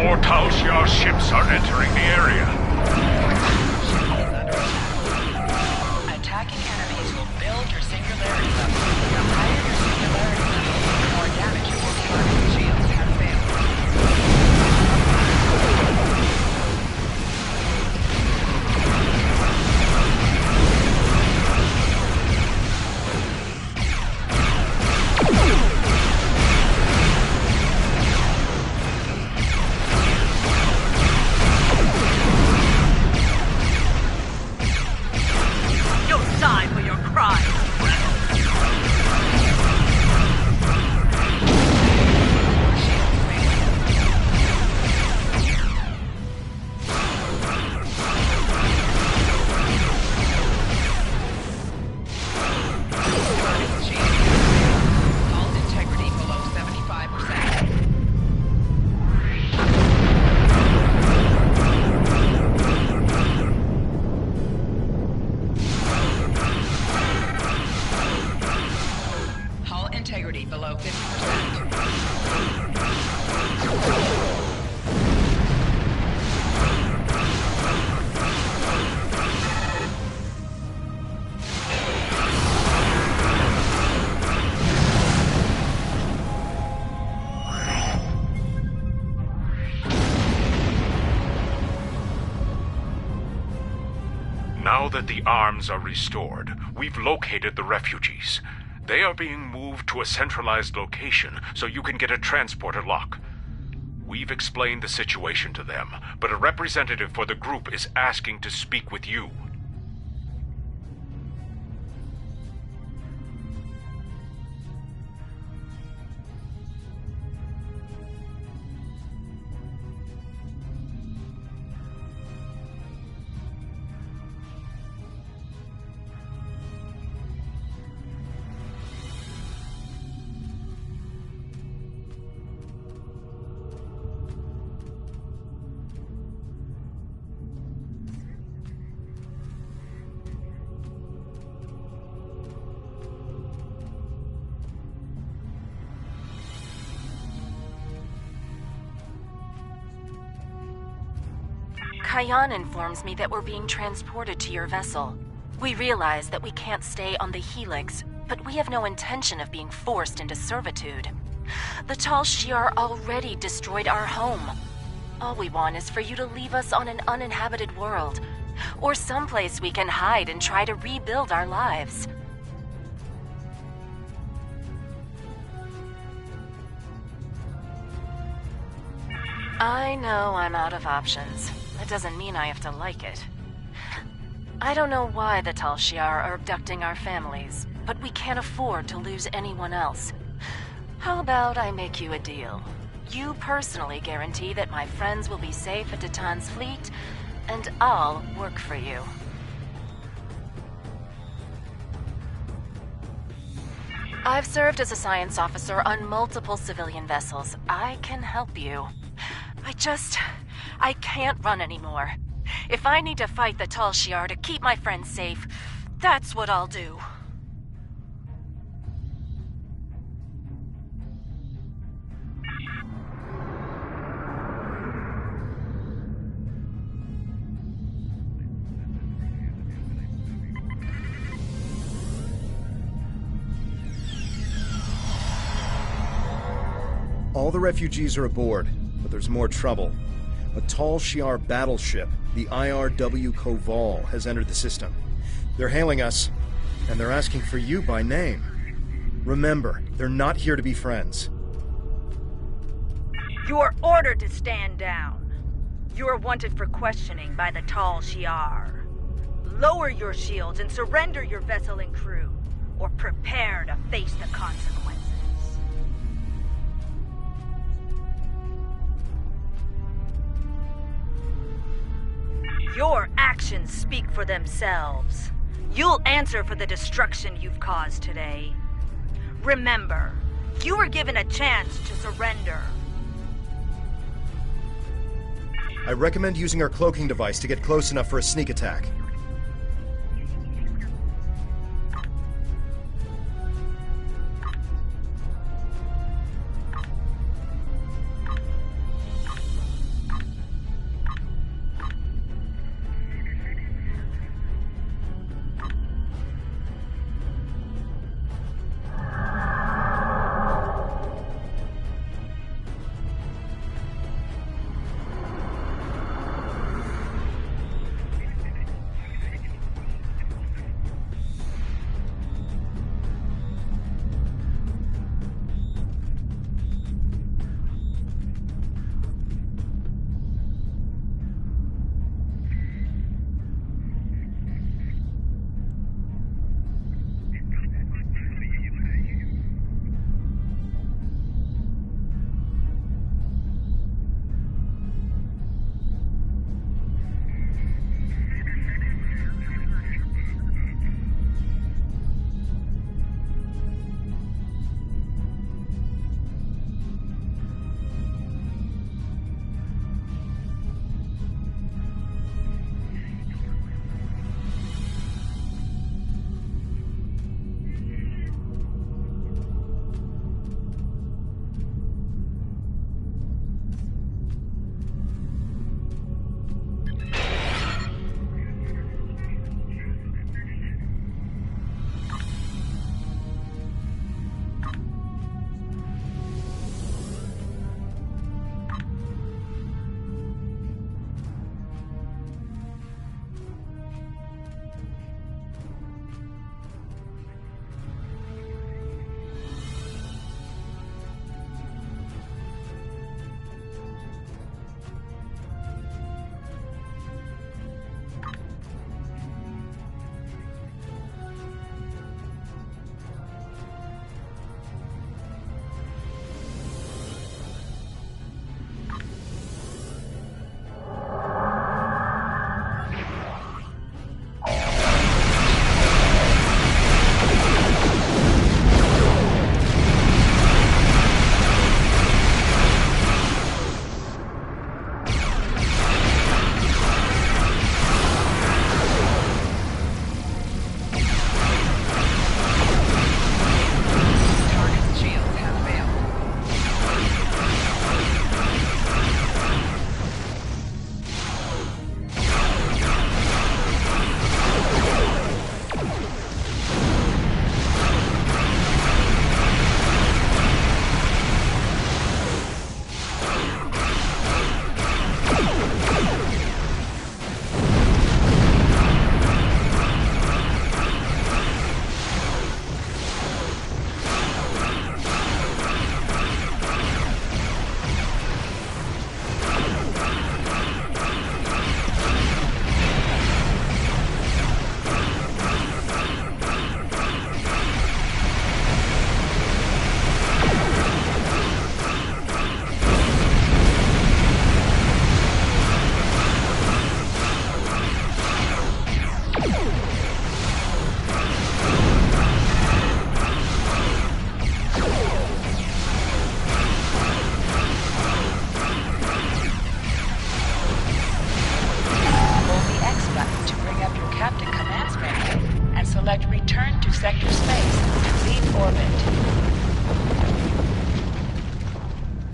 More Tal Shiar ships are entering the area. Attacking enemies will build your singularity level. The higher your singularity level, the more damage you will deal. Target shields have failed. Integrity below 50%. Now that the arms are restored, we've located the refugees. They are being moved to a centralized location so you can get a transporter lock. We've explained the situation to them, but a representative for the group is asking to speak with you. Kayan informs me that we're being transported to your vessel. We realize that we can't stay on the Helix, but we have no intention of being forced into servitude. The Tal Shiar already destroyed our home. All we want is for you to leave us on an uninhabited world, or someplace we can hide and try to rebuild our lives. I know I'm out of options. That doesn't mean I have to like it. I don't know why the Tal Shiar are abducting our families, but we can't afford to lose anyone else. How about I make you a deal? You personally guarantee that my friends will be safe at Titan's fleet, and I'll work for you. I've served as a science officer on multiple civilian vessels. I can help you. I can't run anymore. If I need to fight the Tal Shiar to keep my friends safe, that's what I'll do. All the refugees are aboard, but there's more trouble. A Tal Shiar battleship, the IRW Koval, has entered the system. They're hailing us, and they're asking for you by name. Remember, they're not here to be friends. You are ordered to stand down. You are wanted for questioning by the Tal Shiar. Lower your shields and surrender your vessel and crew, or prepare to face the consequences. Your actions speak for themselves. You'll answer for the destruction you've caused today. Remember, you were given a chance to surrender. I recommend using our cloaking device to get close enough for a sneak attack.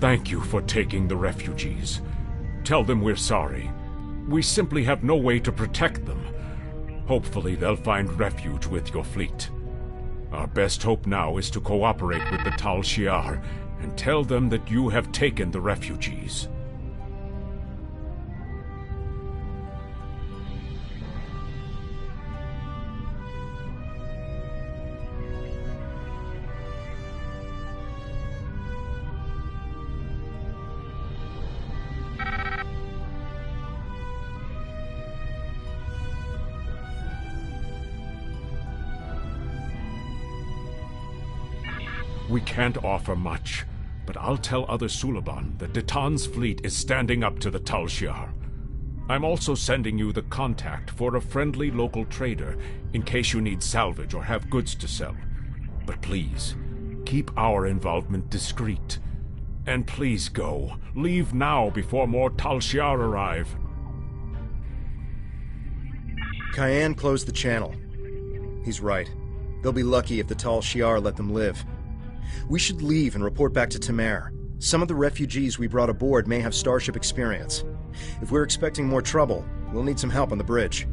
Thank you for taking the refugees. Tell them we're sorry. We simply have no way to protect them. Hopefully they'll find refuge with your fleet. Our best hope now is to cooperate with the Tal Shiar and tell them that you have taken the refugees. We can't offer much, but I'll tell other Suliban that Ditan's fleet is standing up to the Tal Shiar. I'm also sending you the contact for a friendly local trader in case you need salvage or have goods to sell. But please, keep our involvement discreet. And please go. Leave now before more Tal Shiar arrive. Cayenne closed the channel. He's right. They'll be lucky if the Tal Shiar let them live. We should leave and report back to Tamer. Some of the refugees we brought aboard may have starship experience. If we're expecting more trouble, we'll need some help on the bridge.